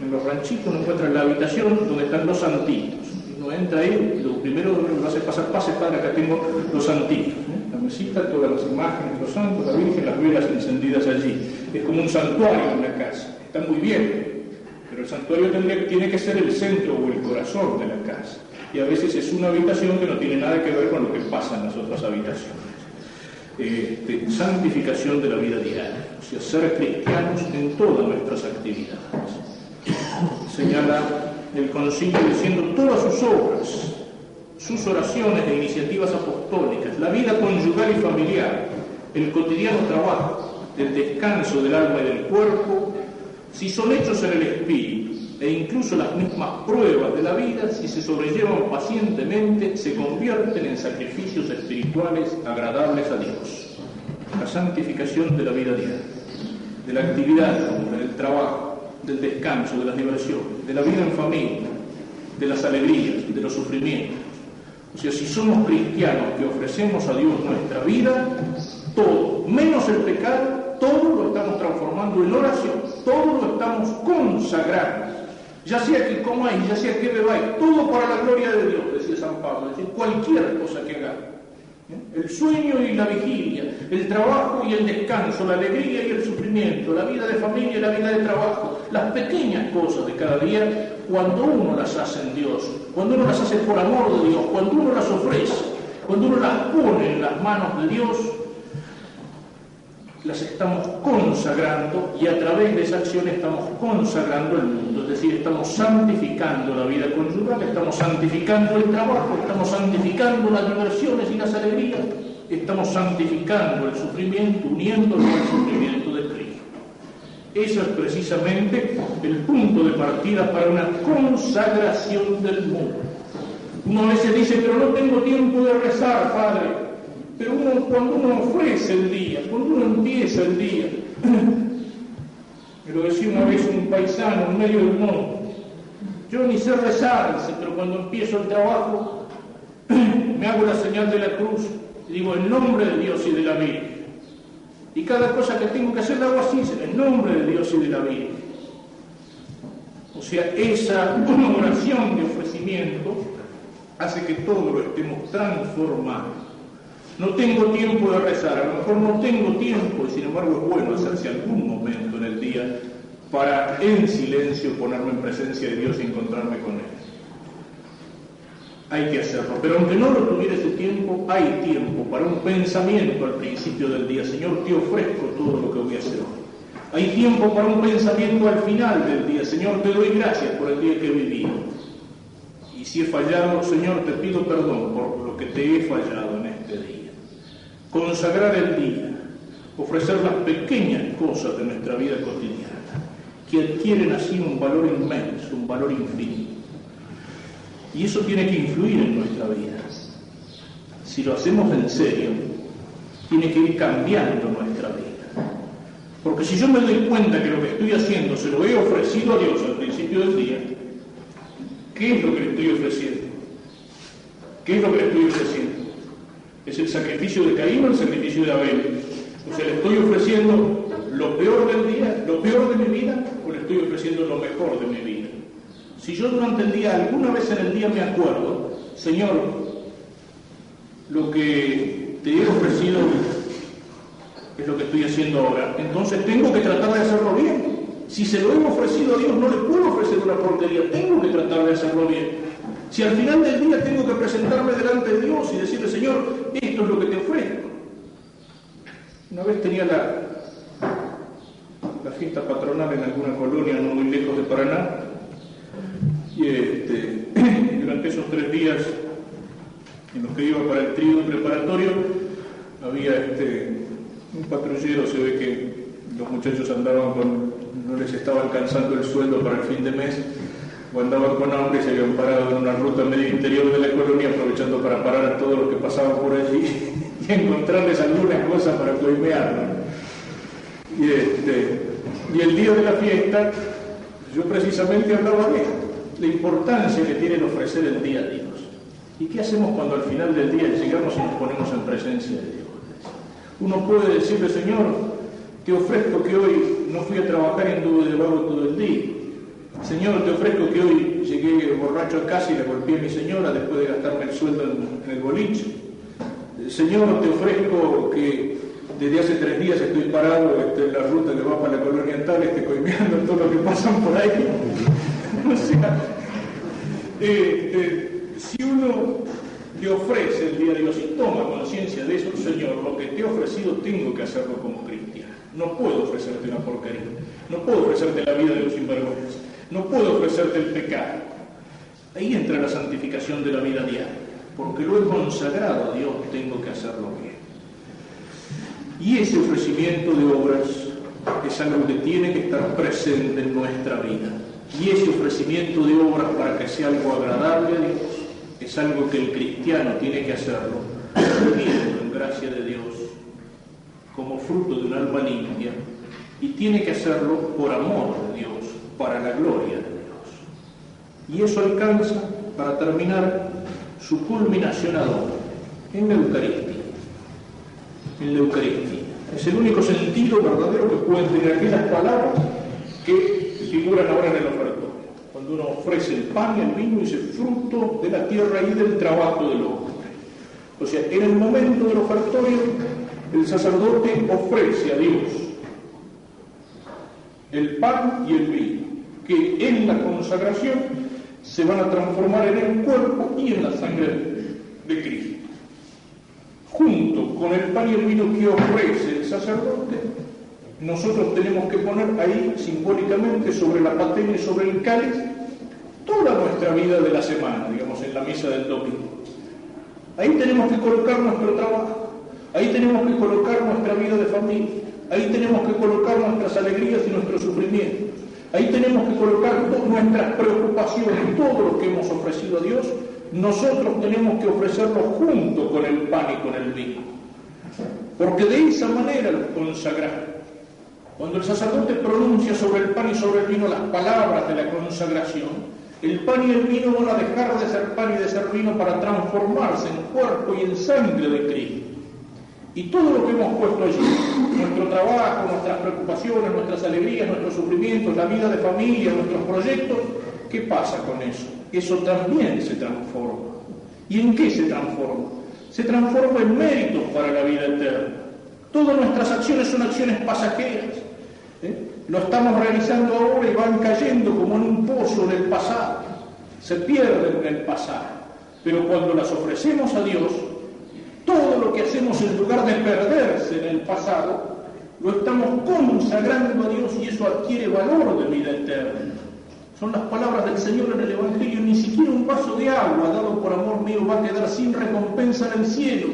en los ranchitos uno encuentra la habitación donde están los santitos. Uno entra ahí y lo primero que lo hace pasar, pase padre, acá tengo los santitos. La mesita, todas las imágenes de los santos, la Virgen, las velas encendidas allí. Es como un santuario en la casa. Está muy bien, pero el santuario tiene que ser el centro o el corazón de la casa. Y a veces es una habitación que no tiene nada que ver con lo que pasa en las otras habitaciones. Santificación de la vida diaria, o sea, ser cristianos en todas nuestras actividades. Señala el concilio diciendo todas sus obras, sus oraciones e iniciativas apostólicas, la vida conyugal y familiar, el cotidiano trabajo, el descanso del alma y del cuerpo, si son hechos en el espíritu, e incluso las mismas pruebas de la vida, si se sobrellevan pacientemente, se convierten en sacrificios espirituales agradables a Dios. La santificación de la vida diaria, de la actividad, del trabajo, del descanso, de las diversiones, de la vida en familia, de las alegrías, de los sufrimientos. O sea, si somos cristianos que ofrecemos a Dios nuestra vida, todo, menos el pecado, todo lo estamos transformando en oración, todo lo estamos consagrando. Ya sea que comáis, ya sea que bebáis, todo para la gloria de Dios, decía San Pablo, es decir, cualquier cosa que hagáis. El sueño y la vigilia, el trabajo y el descanso, la alegría y el sufrimiento, la vida de familia y la vida de trabajo, las pequeñas cosas de cada día, cuando uno las hace en Dios, cuando uno las hace por amor de Dios, cuando uno las ofrece, cuando uno las pone en las manos de Dios, las estamos consagrando y a través de esa acción estamos consagrando el mundo, es decir, estamos santificando la vida conyugal, estamos santificando el trabajo, estamos santificando las diversiones y las alegrías, estamos santificando el sufrimiento, uniéndolo al sufrimiento de Cristo. Eso es precisamente el punto de partida para una consagración del mundo. Uno a veces dice, pero no tengo tiempo de rezar, Padre. Pero cuando uno ofrece el día, cuando uno empieza el día, me lo decía una vez un paisano en medio del monte, yo ni sé rezar, pero cuando empiezo el trabajo, me hago la señal de la cruz y digo, en nombre de Dios y de la Virgen. Y cada cosa que tengo que hacer la hago así, en nombre de Dios y de la Virgen. O sea, esa oración de ofrecimiento hace que todo lo estemos transformando. No tengo tiempo de rezar, a lo mejor no tengo tiempo, y sin embargo es bueno hacerse algún momento en el día para en silencio ponerme en presencia de Dios y encontrarme con Él. Hay que hacerlo, pero aunque no lo tuviera ese tiempo, hay tiempo para un pensamiento al principio del día. Señor, te ofrezco todo lo que voy a hacer hoy. Hay tiempo para un pensamiento al final del día. Señor, te doy gracias por el día que he vivido. Y si he fallado, Señor, te pido perdón por lo que te he fallado en este día. Consagrar el día, ofrecer las pequeñas cosas de nuestra vida cotidiana, que adquieren así un valor inmenso, un valor infinito. Y eso tiene que influir en nuestra vida. Si lo hacemos en serio, tiene que ir cambiando nuestra vida. Porque si yo me doy cuenta que lo que estoy haciendo se lo he ofrecido a Dios al principio del día, ¿qué es lo que le estoy ofreciendo? ¿Qué es lo que le estoy ofreciendo? ¿Es el sacrificio de Caín o el sacrificio de Abel? O sea, ¿le estoy ofreciendo lo peor del día, lo peor de mi vida, o le estoy ofreciendo lo mejor de mi vida? Si yo durante el día, alguna vez en el día me acuerdo, Señor, lo que te he ofrecido es lo que estoy haciendo ahora, entonces tengo que tratar de hacerlo bien. Si se lo he ofrecido a Dios, no le puedo ofrecer una porquería, tengo que tratar de hacerlo bien. Si al final del día tengo que presentarme delante de Dios y decirle, Señor, esto es lo que te ofrezco. Una vez tenía la fiesta patronal en alguna colonia no muy lejos de Paraná, y durante esos 3 días en los que iba para el trío preparatorio, había un patrullero. Se ve que los muchachos andaban no les estaba alcanzando el sueldo para el fin de mes, o andaban con hambre y se habían parado en una ruta medio interior de la colonia, aprovechando para parar a todos los que pasaban por allí y encontrarles alguna cosa para coimear, ¿no? Y el día de la fiesta, yo precisamente hablaba de esto, la importancia que tiene el ofrecer el día a Dios. ¿Y qué hacemos cuando al final del día llegamos y nos ponemos en presencia de Dios? Uno puede decirle, Señor, te ofrezco que hoy no fui a trabajar y anduve de vago todo el día. Señor, te ofrezco que hoy llegué borracho a casa y le golpeé a mi señora después de gastarme el sueldo en el boliche. Señor, te ofrezco que desde hace 3 días estoy parado en la ruta que va para la colonia tal, coimeando todo lo que pasan por ahí. O sea, si uno le ofrece el día de Dios y toma conciencia de eso, Señor, lo que te he ofrecido tengo que hacerlo como cristiano. No puedo ofrecerte una porquería, no puedo ofrecerte la vida de un sinvergüenza, no puedo ofrecerte el pecado. Ahí entra la santificación de la vida diaria, porque lo he consagrado a Dios, tengo que hacerlo bien. Y ese ofrecimiento de obras es algo que tiene que estar presente en nuestra vida. Y ese ofrecimiento de obras, para que sea algo agradable a Dios, es algo que el cristiano tiene que hacerlo, viviendo en gracia de Dios, como fruto de un alma limpia, y tiene que hacerlo por amor de Dios, para la gloria de Dios. Y eso alcanza, para terminar, su culminación adora, en la Eucaristía. En la Eucaristía. Es el único sentido verdadero que pueden tener aquellas palabras que figuran ahora en el ofertorio. Cuando uno ofrece el pan y el vino, y ese fruto de la tierra y del trabajo del hombre. O sea, en el momento del ofertorio, el sacerdote ofrece a Dios el pan y el vino, que en la consagración se van a transformar en el cuerpo y en la sangre de Cristo. Junto con el pan y el vino que ofrece el sacerdote, nosotros tenemos que poner ahí simbólicamente sobre la patena y sobre el cáliz toda nuestra vida de la semana, digamos, en la misa del domingo. Ahí tenemos que colocar nuestro trabajo, ahí tenemos que colocar nuestra vida de familia, ahí tenemos que colocar nuestras alegrías y nuestros sufrimientos, ahí tenemos que colocar nuestras preocupaciones, todo lo que hemos ofrecido a Dios. Nosotros tenemos que ofrecerlo junto con el pan y con el vino, porque de esa manera lo consagramos. Cuando el sacerdote pronuncia sobre el pan y sobre el vino las palabras de la consagración, el pan y el vino van a dejar de ser pan y de ser vino para transformarse en cuerpo y en sangre de Cristo. Y todo lo que hemos puesto allí, nuestro trabajo, nuestras preocupaciones, nuestras alegrías, nuestros sufrimientos, la vida de familia, nuestros proyectos, ¿qué pasa con eso? Eso también se transforma. ¿Y en qué se transforma? Se transforma en méritos para la vida eterna. Todas nuestras acciones son acciones pasajeras. Lo estamos realizando ahora y van cayendo como en un pozo del pasado. Se pierden en el pasado. Pero cuando las ofrecemos a Dios, todo lo que hacemos en lugar de perderse en el pasado, lo estamos consagrando a Dios y eso adquiere valor de vida eterna. Son las palabras del Señor en el Evangelio: ni siquiera un vaso de agua dado por amor mío va a quedar sin recompensa en el cielo.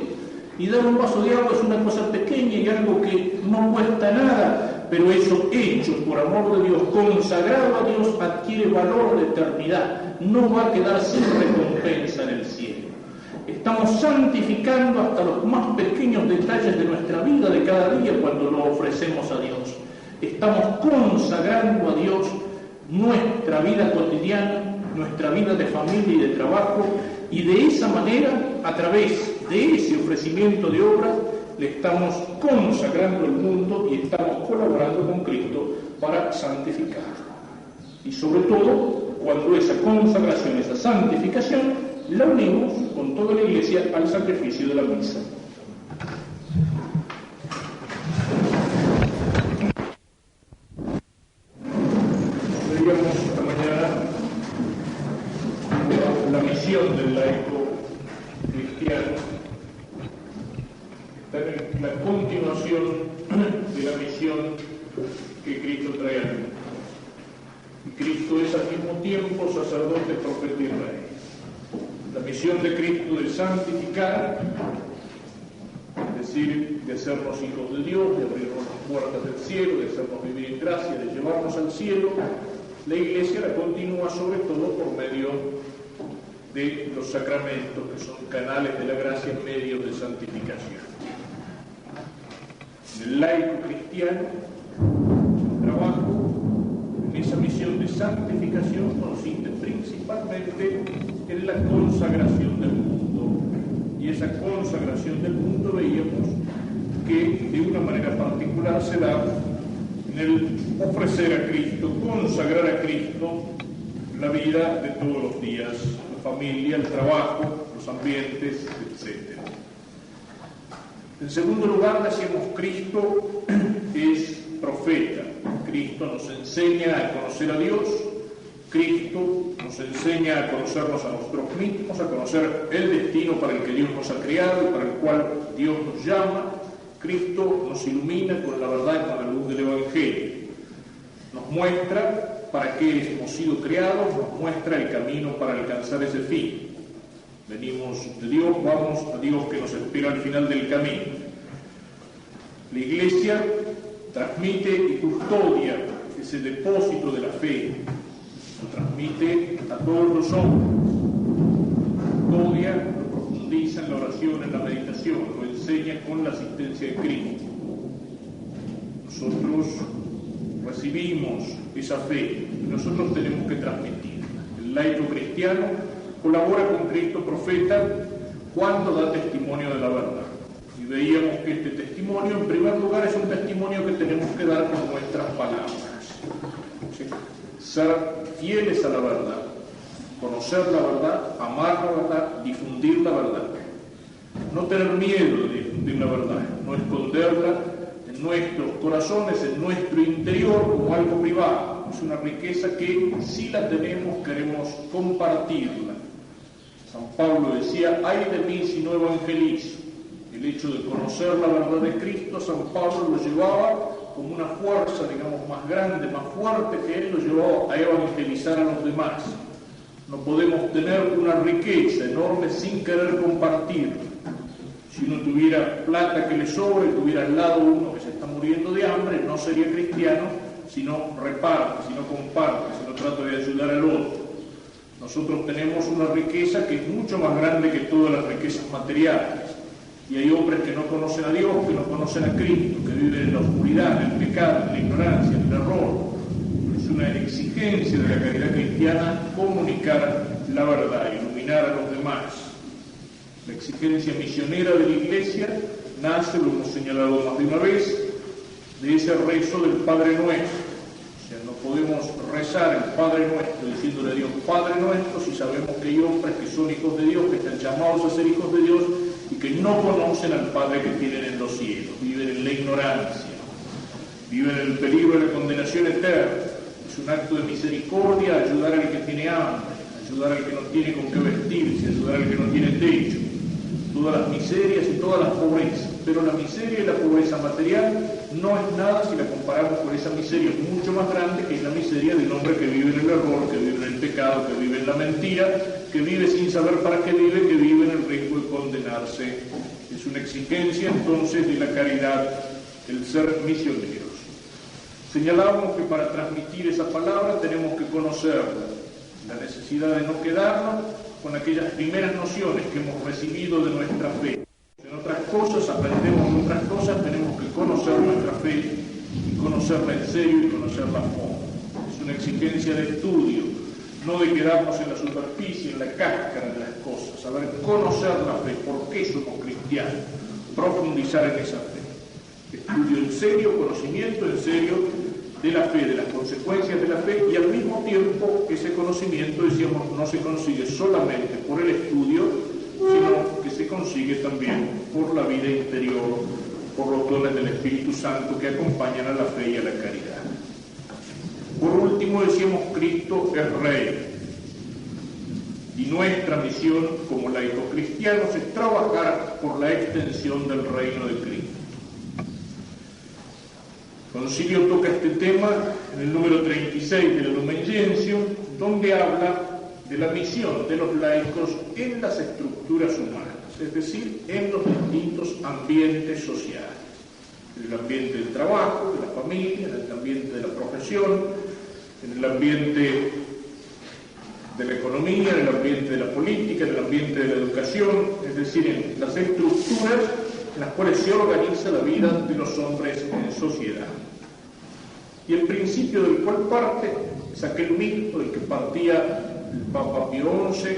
Y dar un vaso de agua es una cosa pequeña y algo que no cuesta nada, pero eso hecho por amor de Dios, consagrado a Dios, adquiere valor de eternidad. No va a quedar sin recompensa en el cielo. Estamos santificando hasta los más pequeños detalles de nuestra vida de cada día cuando lo ofrecemos a Dios. Estamos consagrando a Dios nuestra vida cotidiana, nuestra vida de familia y de trabajo, y de esa manera, a través de ese ofrecimiento de obras, le estamos consagrando el mundo y estamos colaborando con Cristo para santificarlo. Y sobre todo, cuando esa consagración, esa santificación, la unimos con toda la Iglesia al sacrificio de la misa. Veíamos esta mañana la misión del laico cristiano. Está en la continuación de la misión que Cristo trae al mundo. Y Cristo es al mismo tiempo sacerdote, profeta y rey. La misión de Cristo de santificar, es decir, de hacernos hijos de Dios, de abrirnos las puertas del cielo, de hacernos vivir en gracia, de llevarnos al cielo, la Iglesia la continúa sobre todo por medio de los sacramentos, que son canales de la gracia, medios de santificación. El laico cristiano, el trabajo en esa misión de santificación consiste principalmente en la consagración del mundo. Y esa consagración del mundo veíamos que de una manera particular se da en el ofrecer a Cristo, consagrar a Cristo la vida de todos los días, la familia, el trabajo, los ambientes, etc. En segundo lugar, decíamos, Cristo es profeta. Cristo nos enseña a conocer a Dios. Cristo nos enseña a conocernos a nosotros mismos, a conocer el destino para el que Dios nos ha creado y para el cual Dios nos llama. Cristo nos ilumina con la verdad y con la luz del Evangelio. Nos muestra para qué hemos sido creados, nos muestra el camino para alcanzar ese fin. Venimos de Dios, vamos a Dios que nos espera al final del camino. La Iglesia transmite y custodia ese depósito de la fe. Lo transmite a todos los hombres, custodia, lo profundiza en la oración, en la meditación, lo enseña con la asistencia de Cristo. Nosotros recibimos esa fe y nosotros tenemos que transmitirla. El laico cristiano colabora con Cristo profeta cuando da testimonio de la verdad. Y veíamos que este testimonio, en primer lugar, es un testimonio que tenemos que dar con nuestras palabras. ¿Sí? Ser fieles a la verdad, conocer la verdad, amar la verdad, difundir la verdad. No tener miedo de difundir la verdad, no esconderla en nuestros corazones, en nuestro interior como algo privado. Es una riqueza que, si la tenemos, queremos compartirla. San Pablo decía, ay de mí si no evangelizo. El hecho de conocer la verdad de Cristo, San Pablo lo llevaba como una fuerza, digamos, más grande, más fuerte, que él lo llevó a evangelizar a los demás. No podemos tener una riqueza enorme sin querer compartirla. Si uno tuviera plata que le sobre, tuviera al lado uno que se está muriendo de hambre, no sería cristiano si no reparte, si no comparte, si no trata de ayudar al otro. Nosotros tenemos una riqueza que es mucho más grande que todas las riquezas materiales. Y hay hombres que no conocen a Dios, que no conocen a Cristo, que viven en la oscuridad, en el pecado, en la ignorancia, en el error. Es una exigencia de la caridad cristiana comunicar la verdad, iluminar a los demás. La exigencia misionera de la Iglesia nace, lo hemos señalado más de una vez, de ese rezo del Padre Nuestro. O sea, no podemos rezar el Padre Nuestro diciéndole a Dios Padre Nuestro si sabemos que hay hombres que son hijos de Dios, que están llamados a ser hijos de Dios y que no conocen al Padre que tienen en los cielos, viven en la ignorancia, viven en el peligro de la condenación eterna. Es un acto de misericordia ayudar al que tiene hambre, ayudar al que no tiene con qué vestirse, ayudar al que no tiene techo, todas las miserias y todas las pobrezas. Pero la miseria y la pobreza material no es nada si la comparamos con esa miseria mucho más grande, que es la miseria del hombre que vive en el error, que vive en el pecado, que vive en la mentira, que vive sin saber para qué vive, que vive en el riesgo de condenarse. Es una exigencia entonces de la caridad el ser misioneros. Señalábamos que para transmitir esa palabra tenemos que conocerla, la necesidad de no quedarnos con aquellas primeras nociones que hemos recibido de nuestra fe. En otras cosas, aprendemos en otras cosas, tenemos que conocer nuestra fe y conocerla en serio y conocerla a fondo. Es una exigencia de estudio, no de quedarnos en la superficie, en la cáscara de las cosas, saber conocer la fe, por qué somos cristianos, profundizar en esa fe. Estudio en serio, conocimiento en serio de la fe, de las consecuencias de la fe, y al mismo tiempo ese conocimiento, decíamos, no se consigue solamente por el estudio, sino que se consigue también por la vida interior, por los dones del Espíritu Santo que acompañan a la fe y a la caridad. Por último, decíamos, Cristo es Rey, y nuestra misión como laicos cristianos es trabajar por la extensión del reino de Cristo. El Concilio toca este tema en el número 36 de la Lumen Gentium, donde habla de la misión de los laicos en las estructuras humanas, es decir, en los distintos ambientes sociales, en el ambiente del trabajo, de la familia, en el ambiente de la profesión, en el ambiente de la economía, en el ambiente de la política, en el ambiente de la educación, es decir, en las estructuras en las cuales se organiza la vida de los hombres en sociedad. Y el principio del cual parte es aquel mismo del que partía el Papa Pío XI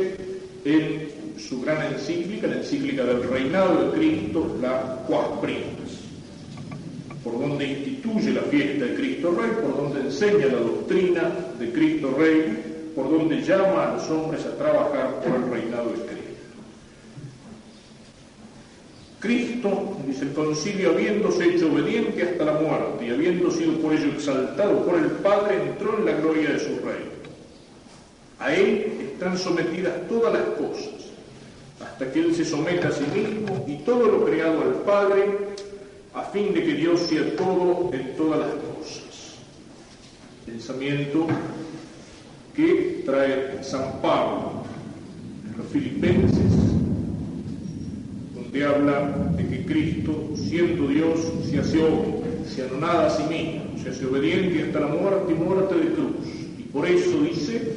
en su gran encíclica, la encíclica del reinado de Cristo, la Quas Primas, por donde instituye la fiesta de Cristo Rey, por donde enseña la doctrina de Cristo Rey, por donde llama a los hombres a trabajar por el reinado de Cristo. Cristo, dice el Concilio, habiéndose hecho obediente hasta la muerte y habiendo sido por ello exaltado por el Padre, entró en la gloria de su reino. A Él están sometidas todas las cosas, hasta que Él se someta a sí mismo y todo lo creado al Padre, a fin de que Dios sea todo en todas las cosas. Pensamiento que trae San Pablo en los Filipenses, donde habla de que Cristo, siendo Dios, se hace hombre, se anonada a sí mismo, se hace obediente hasta la muerte y muerte de cruz. Y por eso dice,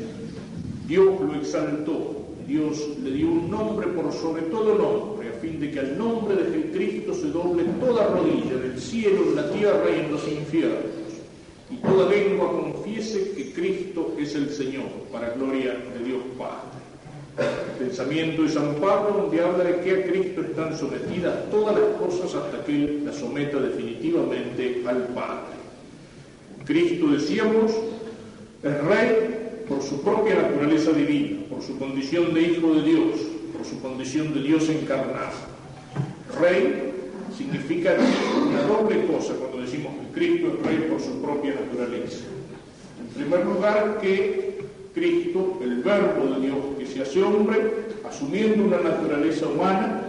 Dios lo exaltó, Dios le dio un nombre por sobre todo nombre, a fin de que al nombre de Cristo se doble toda rodilla, en el cielo, en la tierra y en los infiernos, y toda lengua confiese que Cristo es el Señor, para gloria de Dios Padre. El pensamiento de San Pablo, donde habla de que a Cristo están sometidas todas las cosas hasta que Él las someta definitivamente al Padre. Cristo, decíamos, es Rey por su propia naturaleza divina, por su condición de Hijo de Dios, por su condición de Dios encarnado. Rey significa una doble cosa cuando decimos que Cristo es Rey por su propia naturaleza. En primer lugar, que Cristo, el Verbo de Dios que se hace hombre, asumiendo una naturaleza humana,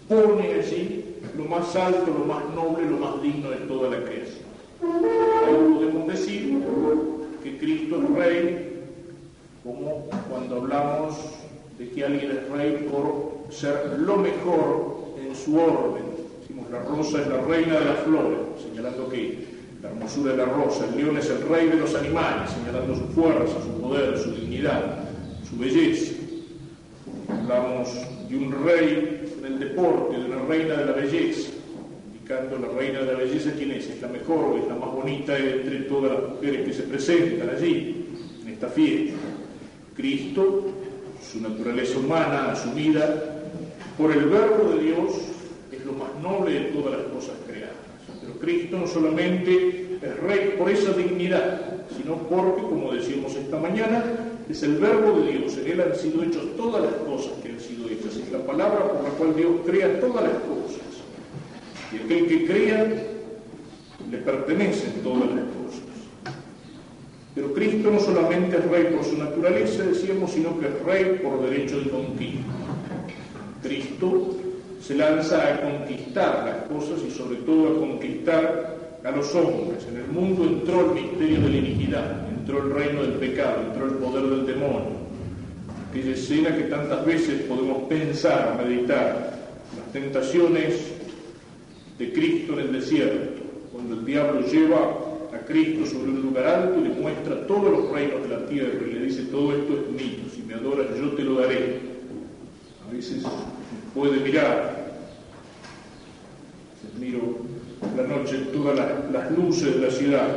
pone allí lo más alto, lo más noble, lo más digno de toda la creación. Ahí podemos decir que Cristo es Rey, como cuando hablamos de que alguien es Rey por ser lo mejor en su orden. Decimos, la rosa es la reina de las flores, señalando que la hermosura de la rosa, el león es el rey de los animales, señalando su fuerza, su poder, su dignidad, su belleza. Hablamos de un rey en el deporte, de una reina de la belleza, indicando la reina de la belleza quién es la mejor, es la más bonita entre todas las mujeres que se presentan allí, en esta fiesta. Cristo, su naturaleza humana asumida por el Verbo de Dios, es lo más noble de todas las cosas creadas. Pero Cristo no solamente es Rey por esa dignidad, sino porque, como decíamos esta mañana, es el Verbo de Dios. En Él han sido hechas todas las cosas que han sido hechas. Es la palabra por la cual Dios crea todas las cosas. Y aquel que crea, le pertenecen todas las cosas. Pero Cristo no solamente es Rey por su naturaleza, decíamos, sino que es Rey por derecho de conquista. Cristo se lanza a conquistar las cosas y sobre todo a conquistar a los hombres. En el mundo entró el misterio de la iniquidad, entró el reino del pecado, entró el poder del demonio. Aquella escena que tantas veces podemos pensar o meditar, las tentaciones de Cristo en el desierto, cuando el diablo lleva a Cristo sobre un lugar alto y le muestra todos los reinos de la tierra y le dice: todo esto es mío, si me adoras yo te lo daré. A veces puede mirar, miro la noche todas las luces de la ciudad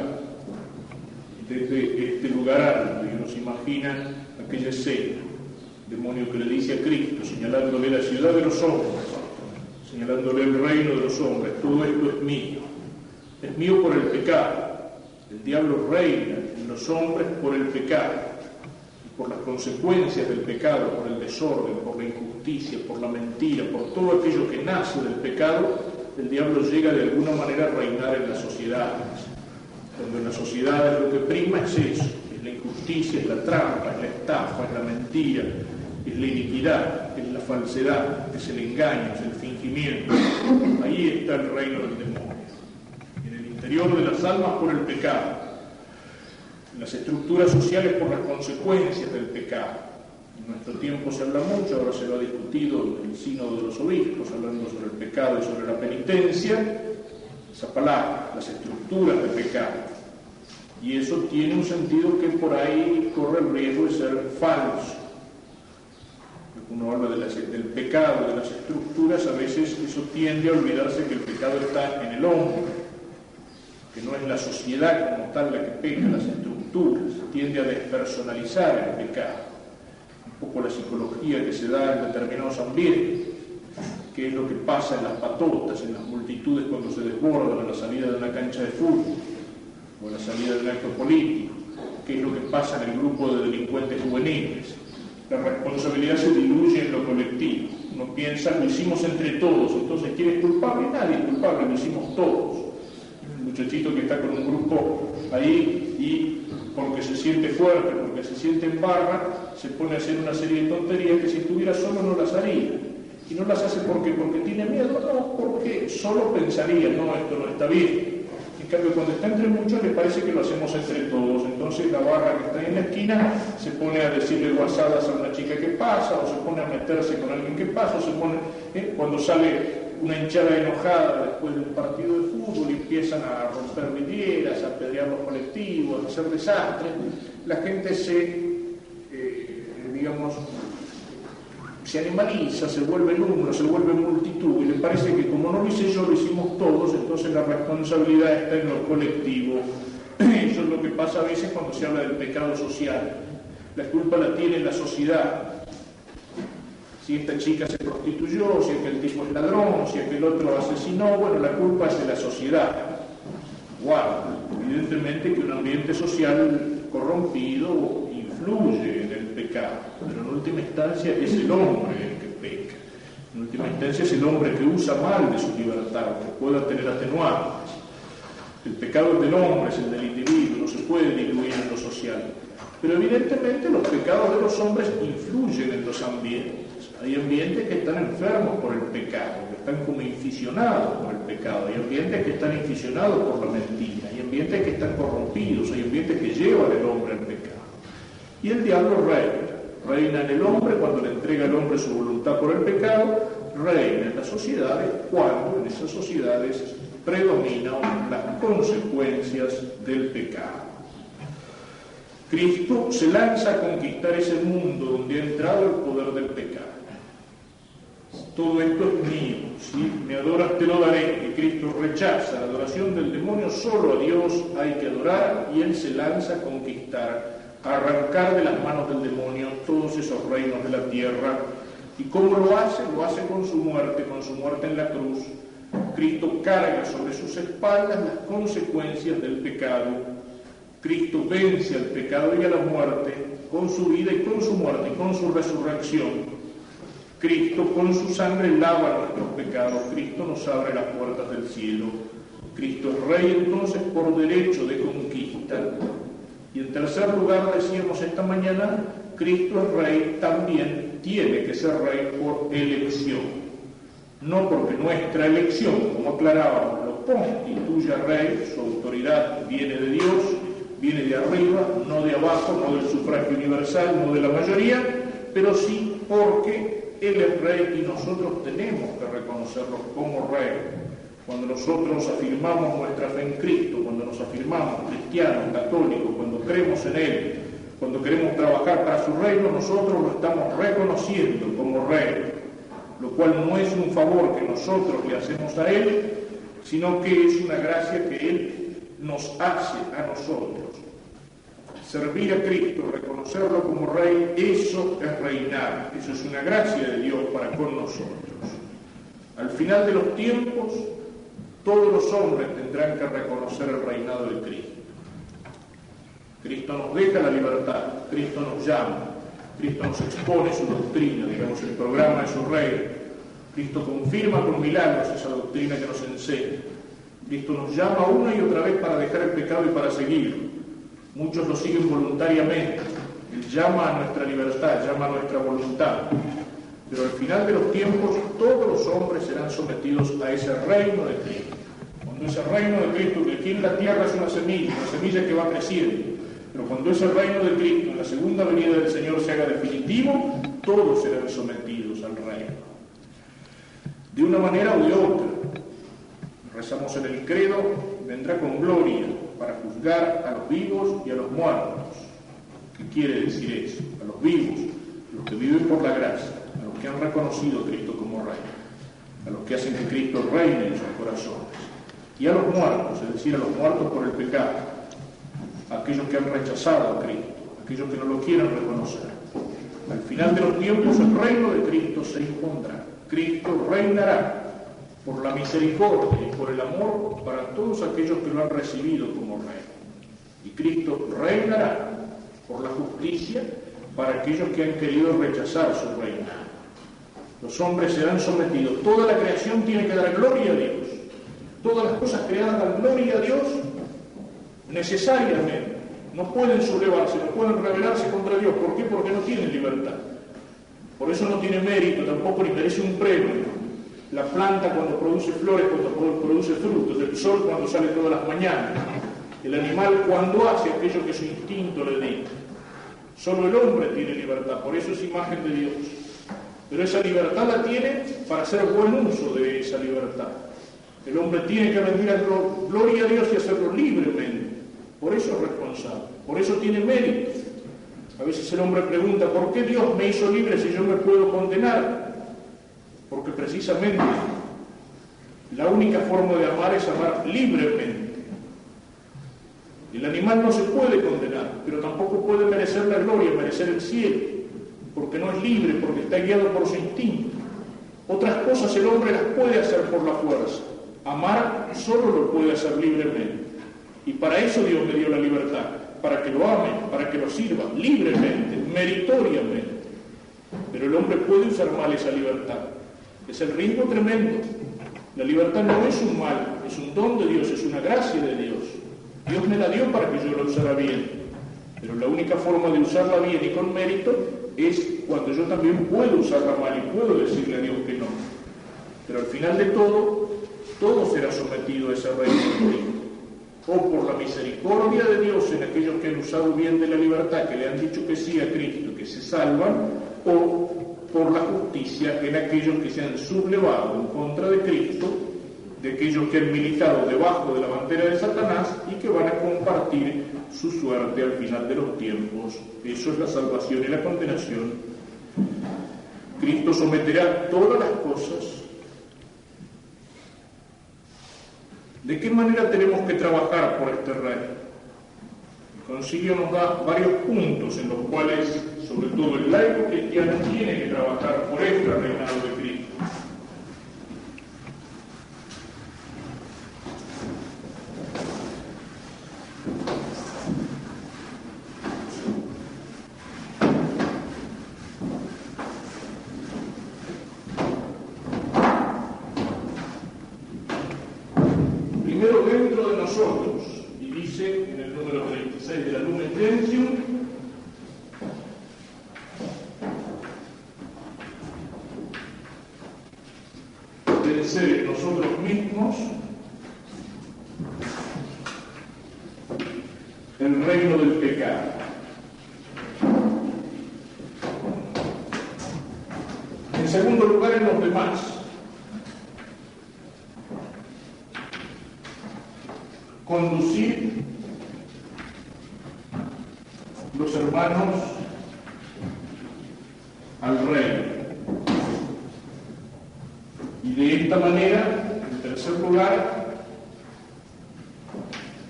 desde este lugar alto y uno se imagina aquella escena, el demonio que le dice a Cristo, señalándole la ciudad de los hombres, señalándole el reino de los hombres: todo esto es mío por el pecado. El diablo reina en los hombres por el pecado, por las consecuencias del pecado, por el desorden, por la injusticia, por la mentira, por todo aquello que nace del pecado. El diablo llega de alguna manera a reinar en las sociedades. Cuando en las sociedades lo que prima es eso, es la injusticia, es la trampa, es la estafa, es la mentira, es la iniquidad, es la falsedad, es el engaño, es el fingimiento. Ahí está el reino del demonio. En el interior de las almas por el pecado, en las estructuras sociales por las consecuencias del pecado. En nuestro tiempo se habla mucho, ahora se lo ha discutido en el sínodo de los obispos, hablando sobre el pecado y sobre la penitencia, esa palabra, las estructuras del pecado. Y eso tiene un sentido que por ahí corre el riesgo de ser falso. Uno habla del pecado, de las estructuras, a veces eso tiende a olvidarse que el pecado está en el hombre, que no es la sociedad como tal la que peca, las estructuras, tiende a despersonalizar el pecado. Un poco la psicología que se da en determinados ambientes, qué es lo que pasa en las patotas, en las multitudes cuando se desbordan a la salida de una cancha de fútbol o a la salida de un acto político, qué es lo que pasa en el grupo de delincuentes juveniles. La responsabilidad se diluye en lo colectivo. Uno piensa, lo hicimos entre todos, entonces ¿quién es culpable? Nadie es culpable, lo hicimos todos. El muchachito que está con un grupo ahí y porque se siente fuerte, porque se siente en barra, se pone a hacer una serie de tonterías que si estuviera solo no las haría. Y no las hace porque tiene miedo, no, porque solo pensaría, no, esto no está bien. En cambio, cuando está entre muchos, le parece que lo hacemos entre todos. Entonces la barra que está ahí en la esquina se pone a decirle guasadas a una chica que pasa, o se pone a meterse con alguien que pasa, o se pone, cuando sale una hinchada enojada después de un partido de fútbol y empiezan a romper vidrieras, a apedrear los colectivos, a hacer desastres, la gente se animaliza, se vuelve número, se vuelve multitud, y le parece que como no lo hice yo, lo hicimos todos, entonces la responsabilidad está en lo colectivo. Eso es lo que pasa a veces cuando se habla del pecado social. La culpa la tiene la sociedad. Si esta chica se prostituyó, si aquel tipo es ladrón, si aquel otro asesinó, bueno, la culpa es de la sociedad. Evidentemente que un ambiente social corrompido influye en el pecado, pero en última instancia es el hombre el que peca. En última instancia es el hombre que usa mal de su libertad, que pueda tener atenuantes. El pecado es del hombre, es el del individuo, no se puede diluir en lo social. Pero evidentemente los pecados de los hombres influyen en los ambientes. Hay ambientes que están enfermos por el pecado, que están como inficionados por el pecado. Hay ambientes que están inficionados por la mentira. Hay ambientes que están corrompidos. Hay ambientes que llevan al hombre al pecado. Y el diablo reina en el hombre cuando le entrega al hombre su voluntad por el pecado, reina en las sociedades cuando en esas sociedades predominan las consecuencias del pecado. Cristo se lanza a conquistar ese mundo donde ha entrado el poder del pecado. Todo esto es mío, si me adoras te lo daré. Y Cristo rechaza la adoración del demonio, solo a Dios hay que adorar, y Él se lanza a conquistar, a arrancar de las manos del demonio todos esos reinos de la tierra ¿Y cómo lo hace? Lo hace con su muerte en la cruz. Cristo carga sobre sus espaldas las consecuencias del pecado. Cristo vence al pecado y a la muerte con su vida y con su muerte y con su resurrección. Cristo con su sangre lava nuestros pecados. Cristo nos abre las puertas del cielo. Cristo es Rey entonces por derecho de conquista. Y en tercer lugar, decíamos esta mañana, Cristo es Rey, también tiene que ser Rey por elección. No porque nuestra elección, como aclarábamos, lo constituya Rey, su autoridad viene de Dios, viene de arriba, no de abajo, no del sufragio universal, no de la mayoría, pero sí porque Él es Rey y nosotros tenemos que reconocerlo como Rey. Cuando nosotros afirmamos nuestra fe en Cristo, cuando nos afirmamos cristianos, católicos, cuando creemos en Él, cuando queremos trabajar para su reino, nosotros lo estamos reconociendo como Rey, lo cual no es un favor que nosotros le hacemos a Él, sino que es una gracia que Él nos hace a nosotros. Servir a Cristo, reconocerlo como Rey, eso es reinar, eso es una gracia de Dios para con nosotros. Al final de los tiempos, todos los hombres tendrán que reconocer el reinado de Cristo. Cristo nos deja la libertad, Cristo nos llama, Cristo nos expone su doctrina, digamos, el programa de su reino. Cristo confirma con milagros esa doctrina que nos enseña. Cristo nos llama una y otra vez para dejar el pecado y para seguirlo. Muchos lo siguen voluntariamente. Él llama a nuestra libertad, llama a nuestra voluntad. Pero al final de los tiempos, todos los hombres serán sometidos a ese reino de Cristo. Cuando ese reino de Cristo, que aquí en la tierra es una semilla que va creciendo, pero cuando ese reino de Cristo, en la segunda venida del Señor, se haga definitivo, todos serán sometidos al reino. De una manera o de otra, rezamos en el credo, vendrá con gloria para juzgar a los vivos y a los muertos. ¿Qué quiere decir eso? A los vivos, a los que viven por la gracia, a los que han reconocido a Cristo como Rey, a los que hacen que Cristo reine en sus corazones, y a los muertos, es decir, a los muertos por el pecado, a aquellos que han rechazado a Cristo, a aquellos que no lo quieren reconocer. Al final de los tiempos, el reino de Cristo se impondrá. Cristo reinará por la misericordia y por el amor para todos aquellos que lo han recibido como Rey. Y Cristo reinará por la justicia para aquellos que han querido rechazar su reinado. Los hombres serán sometidos. Toda la creación tiene que dar gloria a Dios. Todas las cosas creadas dan gloria a Dios necesariamente. No pueden sublevarse, no pueden rebelarse contra Dios. ¿Por qué? Porque no tienen libertad. Por eso no tiene mérito, tampoco ni merece un premio. La planta cuando produce flores, cuando produce frutos, el sol cuando sale todas las mañanas, el animal cuando hace aquello que su instinto le dicta. Solo el hombre tiene libertad, por eso es imagen de Dios. Pero esa libertad la tiene para hacer buen uso de esa libertad. El hombre tiene que rendir gloria a Dios y hacerlo libremente. Por eso es responsable, por eso tiene mérito. A veces el hombre pregunta, ¿por qué Dios me hizo libre si yo me puedo condenar? Porque precisamente la única forma de amar es amar libremente. El animal no se puede condenar, pero tampoco puede merecer la gloria, merecer el cielo, porque no es libre, porque está guiado por su instinto. Otras cosas el hombre las puede hacer por la fuerza. Amar solo lo puede hacer libremente. Y para eso Dios le dio la libertad, para que lo ame, para que lo sirva libremente, meritoriamente. Pero el hombre puede usar mal esa libertad. Es el riesgo tremendo. La libertad no es un mal, es un don de Dios, es una gracia de Dios. Dios me la dio para que yo la usara bien. Pero la única forma de usarla bien y con mérito es cuando yo también puedo usarla mal y puedo decirle a Dios que no. Pero al final de todo será sometido a ese reino de Cristo. O por la misericordia de Dios en aquellos que han usado bien de la libertad, que le han dicho que sí a Cristo, que se salvan, o por la justicia en aquellos que se han sublevado en contra de Cristo, de aquellos que han militado debajo de la bandera de Satanás y que van a compartir su suerte al final de los tiempos. Eso es la salvación y la condenación. Cristo someterá todas las cosas. ¿De qué manera tenemos que trabajar por este reino? El Concilio nos da varios puntos en los cuales, sobre todo el laico cristiano, tiene que trabajar por esto, nosotros. Y dice en el número 36 de la Lumen Gentium: debe ser en nosotros mismos el reino del pecado. En segundo lugar, en los demás. Conducir los hermanos al reino. Y de esta manera, en tercer lugar,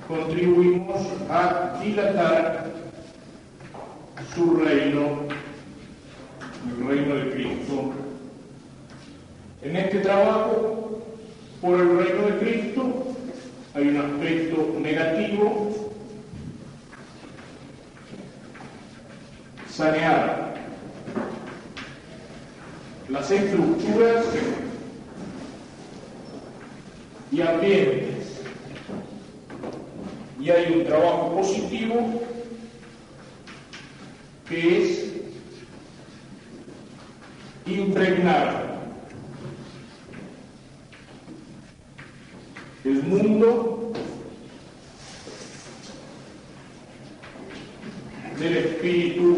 contribuimos a dilatar su reino, el reino de Cristo. En este trabajo por el reino de Cristo hay un aspecto negativo: sanear las estructuras y ambientes. Y hay un trabajo positivo que es impregnar el mundo del Espíritu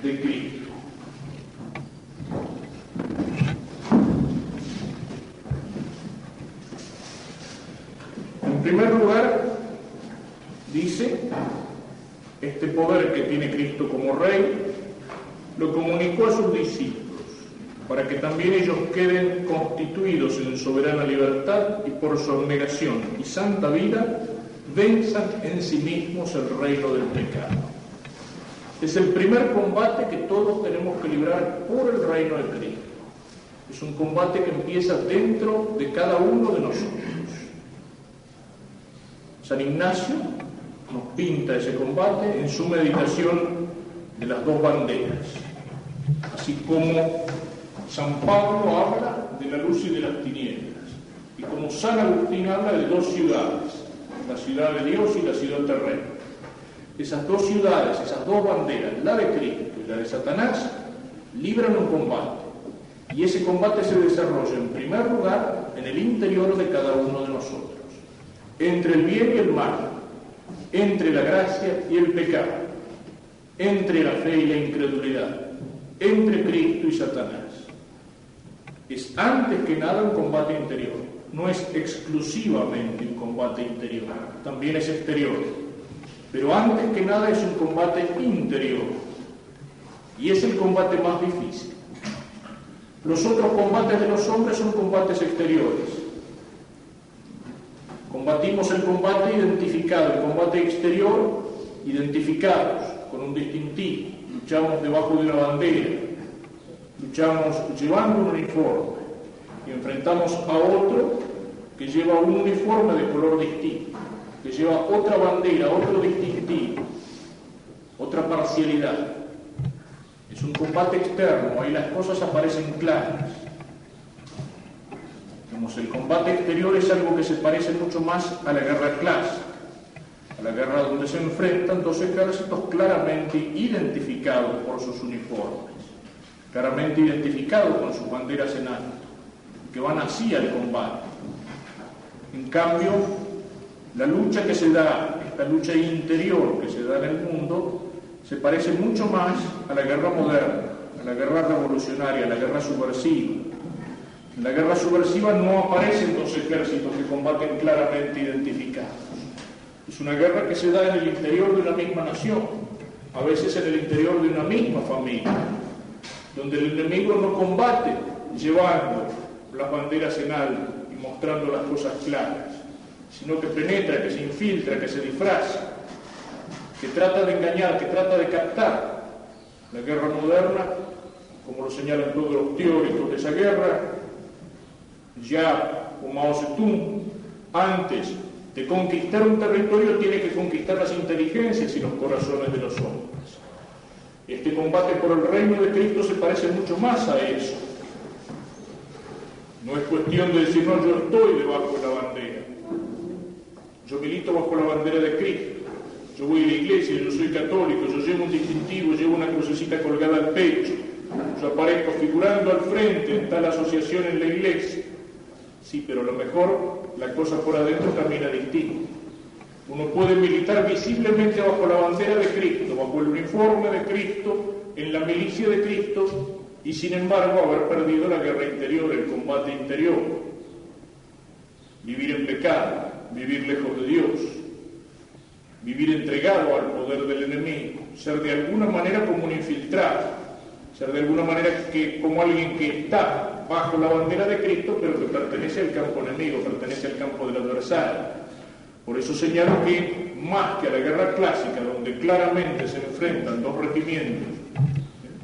de Cristo. En primer lugar, dice, este poder que tiene Cristo como Rey lo comunicó a sus discípulos, para que también ellos queden constituidos en soberana libertad y por su abnegación y santa vida venzan en sí mismos el reino del pecado. Es el primer combate que todos tenemos que librar por el reino de Cristo. Es un combate que empieza dentro de cada uno de nosotros. San Ignacio nos pinta ese combate en su meditación de las dos banderas, así como San Pablo habla de la luz y de las tinieblas, y como San Agustín habla de dos ciudades, la ciudad de Dios y la ciudad terrena. Esas dos ciudades, esas dos banderas, la de Cristo y la de Satanás, libran un combate, y ese combate se desarrolla en primer lugar en el interior de cada uno de nosotros, entre el bien y el mal, entre la gracia y el pecado, entre la fe y la incredulidad, entre Cristo y Satanás. Es antes que nada un combate interior, no es exclusivamente un combate interior, también es exterior, pero antes que nada es un combate interior, y es el combate más difícil. Los otros combates de los hombres son combates exteriores. Combatimos el combate identificado, el combate exterior, identificados con un distintivo. Luchamos debajo de una bandera, luchamos llevando un uniforme y enfrentamos a otro que lleva un uniforme de color distinto, que lleva otra bandera, otro distintivo, otra parcialidad. Es un combate externo, ahí las cosas aparecen claras. El combate exterior es algo que se parece mucho más a la guerra clásica, a la guerra donde se enfrentan dos ejércitos claramente identificados por sus uniformes, claramente identificados con sus banderas en alto, que van así al combate. En cambio, la lucha que se da, esta lucha interior que se da en el mundo, se parece mucho más a la guerra moderna, a la guerra revolucionaria, a la guerra subversiva. En la guerra subversiva no aparecen dos ejércitos que combaten claramente identificados. Es una guerra que se da en el interior de una misma nación, a veces en el interior de una misma familia, donde el enemigo no combate llevando las banderas en alto y mostrando las cosas claras, sino que penetra, que se infiltra, que se disfraza, que trata de engañar, que trata de captar. La guerra moderna, como lo señalan todos los teóricos de esa guerra, ya como Mao Zedong, antes de conquistar un territorio tiene que conquistar las inteligencias y los corazones de los hombres. Este combate por el reino de Cristo se parece mucho más a eso. No es cuestión de decir, no, yo estoy debajo de la bandera. Yo milito bajo la bandera de Cristo. Yo voy a la iglesia, yo soy católico, yo llevo un distintivo, llevo una crucecita colgada al pecho. Yo aparezco figurando al frente en tal asociación en la iglesia. Sí, pero a lo mejor la cosa por adentro camina distinto. Uno puede militar visiblemente bajo la bandera de Cristo, bajo el uniforme de Cristo, en la milicia de Cristo, y sin embargo haber perdido la guerra interior, el combate interior. Vivir en pecado, vivir lejos de Dios, vivir entregado al poder del enemigo, ser de alguna manera como un infiltrado, ser de alguna manera como alguien que está bajo la bandera de Cristo, pero que pertenece al campo enemigo, pertenece al campo del adversario. Por eso señalo que, más que a la guerra clásica, donde claramente se enfrentan dos regimientos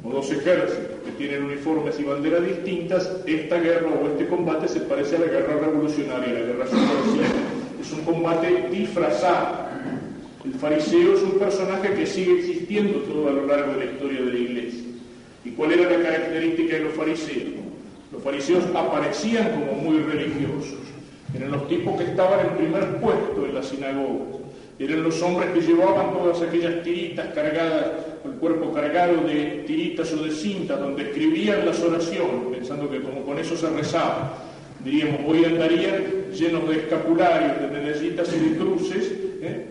o dos ejércitos que tienen uniformes y banderas distintas, esta guerra o este combate se parece a la guerra revolucionaria, a la guerra subversiva. Es un combate disfrazado. El fariseo es un personaje que sigue existiendo todo a lo largo de la historia de la Iglesia. ¿Y cuál era la característica de los fariseos? Los fariseos aparecían como muy religiosos. Eran los tipos que estaban en primer puesto en la sinagoga. Eran los hombres que llevaban todas aquellas tiritas cargadas, el cuerpo cargado de tiritas o de cintas, donde escribían las oraciones, pensando que como con eso se rezaba. Diríamos, hoy andarían llenos de escapularios, de medallitas y de cruces,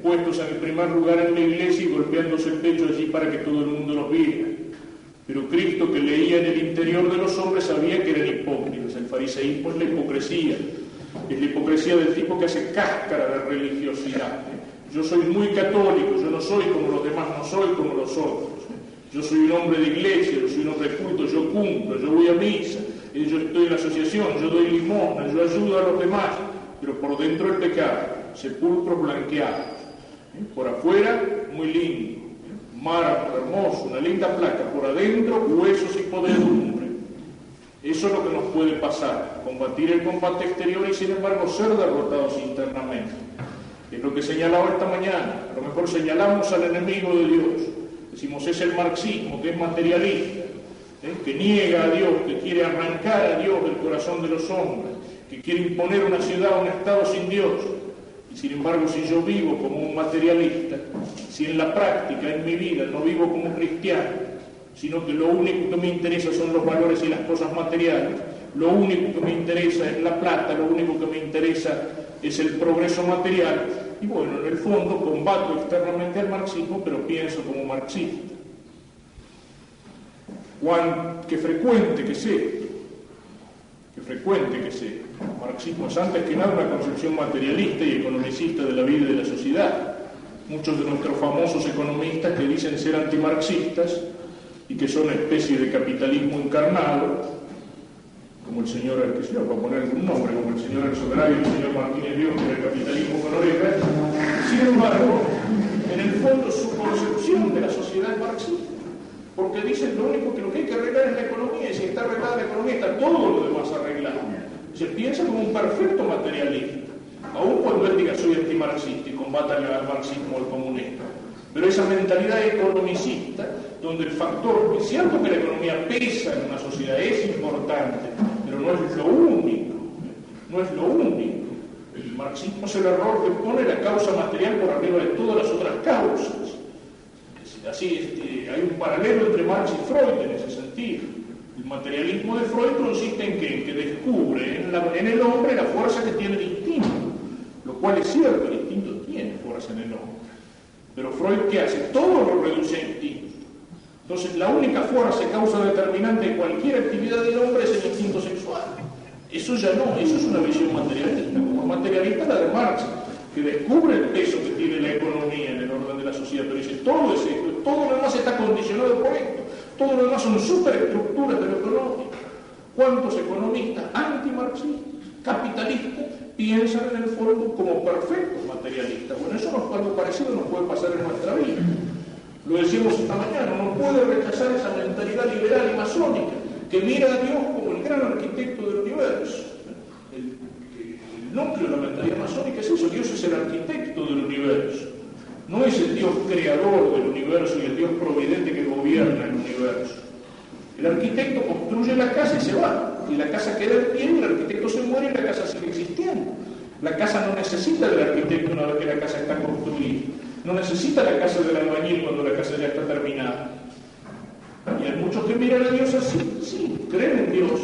puestos en el primer lugar en la iglesia y golpeándose el pecho allí para que todo el mundo los viera. Pero Cristo, que leía en el interior de los hombres, sabía que eran hipócritas. El fariseísmo es la hipocresía. Es la hipocresía del tipo que hace cáscara de religiosidad. Yo soy muy católico, yo no soy como los demás, no soy como los otros. Yo soy un hombre de iglesia, yo soy un hombre de culto, yo cumplo, yo voy a misa, yo estoy en la asociación, yo doy limosna, yo ayudo a los demás, pero por dentro el pecado, sepulcros blanqueados. Por afuera, muy lindo, mármol hermoso, una linda placa, por adentro, huesos y podredumbre. Eso es lo que nos puede pasar, combatir el combate exterior y sin embargo ser derrotados internamente. Es lo que señalaba esta mañana. A lo mejor señalamos al enemigo de Dios. Decimos, es el marxismo, que es materialista, que niega a Dios, que quiere arrancar a Dios del corazón de los hombres, que quiere imponer una ciudad, un Estado sin Dios. Y sin embargo, si yo vivo como un materialista, si en la práctica, en mi vida, no vivo como cristiano, sino que lo único que me interesa son los valores y las cosas materiales, lo único que me interesa es la plata, lo único que me interesa es el progreso material, y bueno, en el fondo combato externamente al marxismo, pero pienso como marxista. Qué frecuente que sea. El marxismo es antes que nada una concepción materialista y economicista de la vida y de la sociedad. Muchos de nuestros famosos economistas que dicen ser antimarxistas y que son una especie de capitalismo encarnado, como el señor, para poner algún nombre, como el señor Elsogravi y el señor Martínez Dios, que era el capitalismo con orejas. Sin embargo, en el fondo su concepción de la sociedad es marxista, porque dicen lo que hay que arreglar es la economía, y si está arreglada la economía está todo lo demás arreglado. Se piensa como un perfecto materialista, aun cuando él diga soy antimarxista y combata el marxismo o el comunismo. Pero esa mentalidad economicista, donde el factor, es cierto que la economía pesa en una sociedad, es importante, pero no es lo único, El marxismo es el error que pone la causa material por arriba de todas las otras causas. Hay un paralelo entre Marx y Freud en ese sentido. El materialismo de Freud consiste en que descubre en el hombre la fuerza que tiene el instinto, lo cual es cierto, el instinto tiene fuerza en el hombre. Pero Freud, ¿qué hace? Todo lo reduce a instinto. Entonces, la única fuerza y causa determinante de cualquier actividad del hombre es el instinto sexual. Eso ya no, eso es una visión materialista. Como materialista la de Marx, que descubre el peso que tiene la economía en el orden de la sociedad, pero dice, todo es esto, todo lo demás está condicionado por esto, todo lo demás son superestructuras de lo económico. ¿Cuántos economistas antimarxistas, capitalistas, piensan en el fondo como perfectos materialistas? Bueno, algo parecido nos puede pasar en nuestra vida. Lo decíamos esta mañana, no puede rechazar esa mentalidad liberal y masónica que mira a Dios como el gran arquitecto del universo. El núcleo de la mentalidad masónica es eso, Dios es el arquitecto del universo. No es el Dios creador del universo y el Dios providente que gobierna el universo. El arquitecto construye la casa y se va, y la casa queda en pie, y el arquitecto se muere y la casa sigue existiendo. La casa no necesita del arquitecto una vez que la casa está construida. No necesita la casa del albañil cuando la casa ya está terminada. Y hay muchos que miran a Dios así, sí, creen en Dios,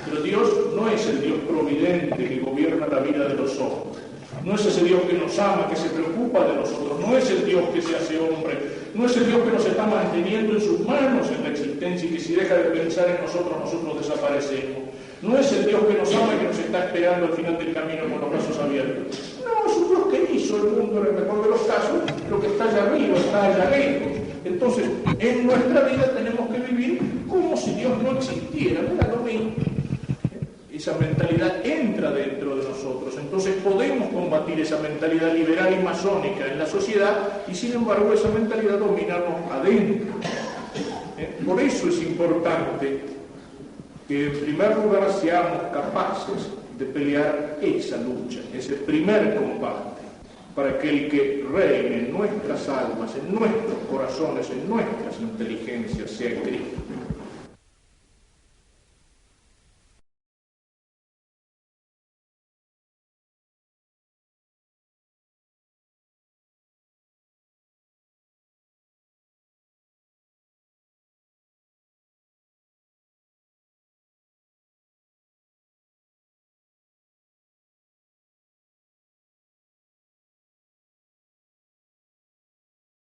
pero Dios no es el Dios providente que gobierna la vida de los hombres. No es ese Dios que nos ama, que se preocupa de nosotros. No es el Dios que se hace hombre. No es el Dios que nos está manteniendo en sus manos en la existencia y que si deja de pensar en nosotros, nosotros desaparecemos. No es el Dios que nos ama y que nos está esperando al final del camino con los brazos abiertos. No, es un Dios que hizo el mundo en el mejor de los casos, lo que está allá arriba, está allá lejos. Entonces, en nuestra vida tenemos que vivir como si Dios no existiera. Mira lo mismo. Esa mentalidad entra dentro de nosotros. Entonces podemos combatir esa mentalidad liberal y masónica en la sociedad y sin embargo esa mentalidad dominarnos adentro. Por eso es importante que en primer lugar seamos capaces de pelear esa lucha, ese primer combate, para que el que reine en nuestras almas, en nuestros corazones, en nuestras inteligencias sea Cristo.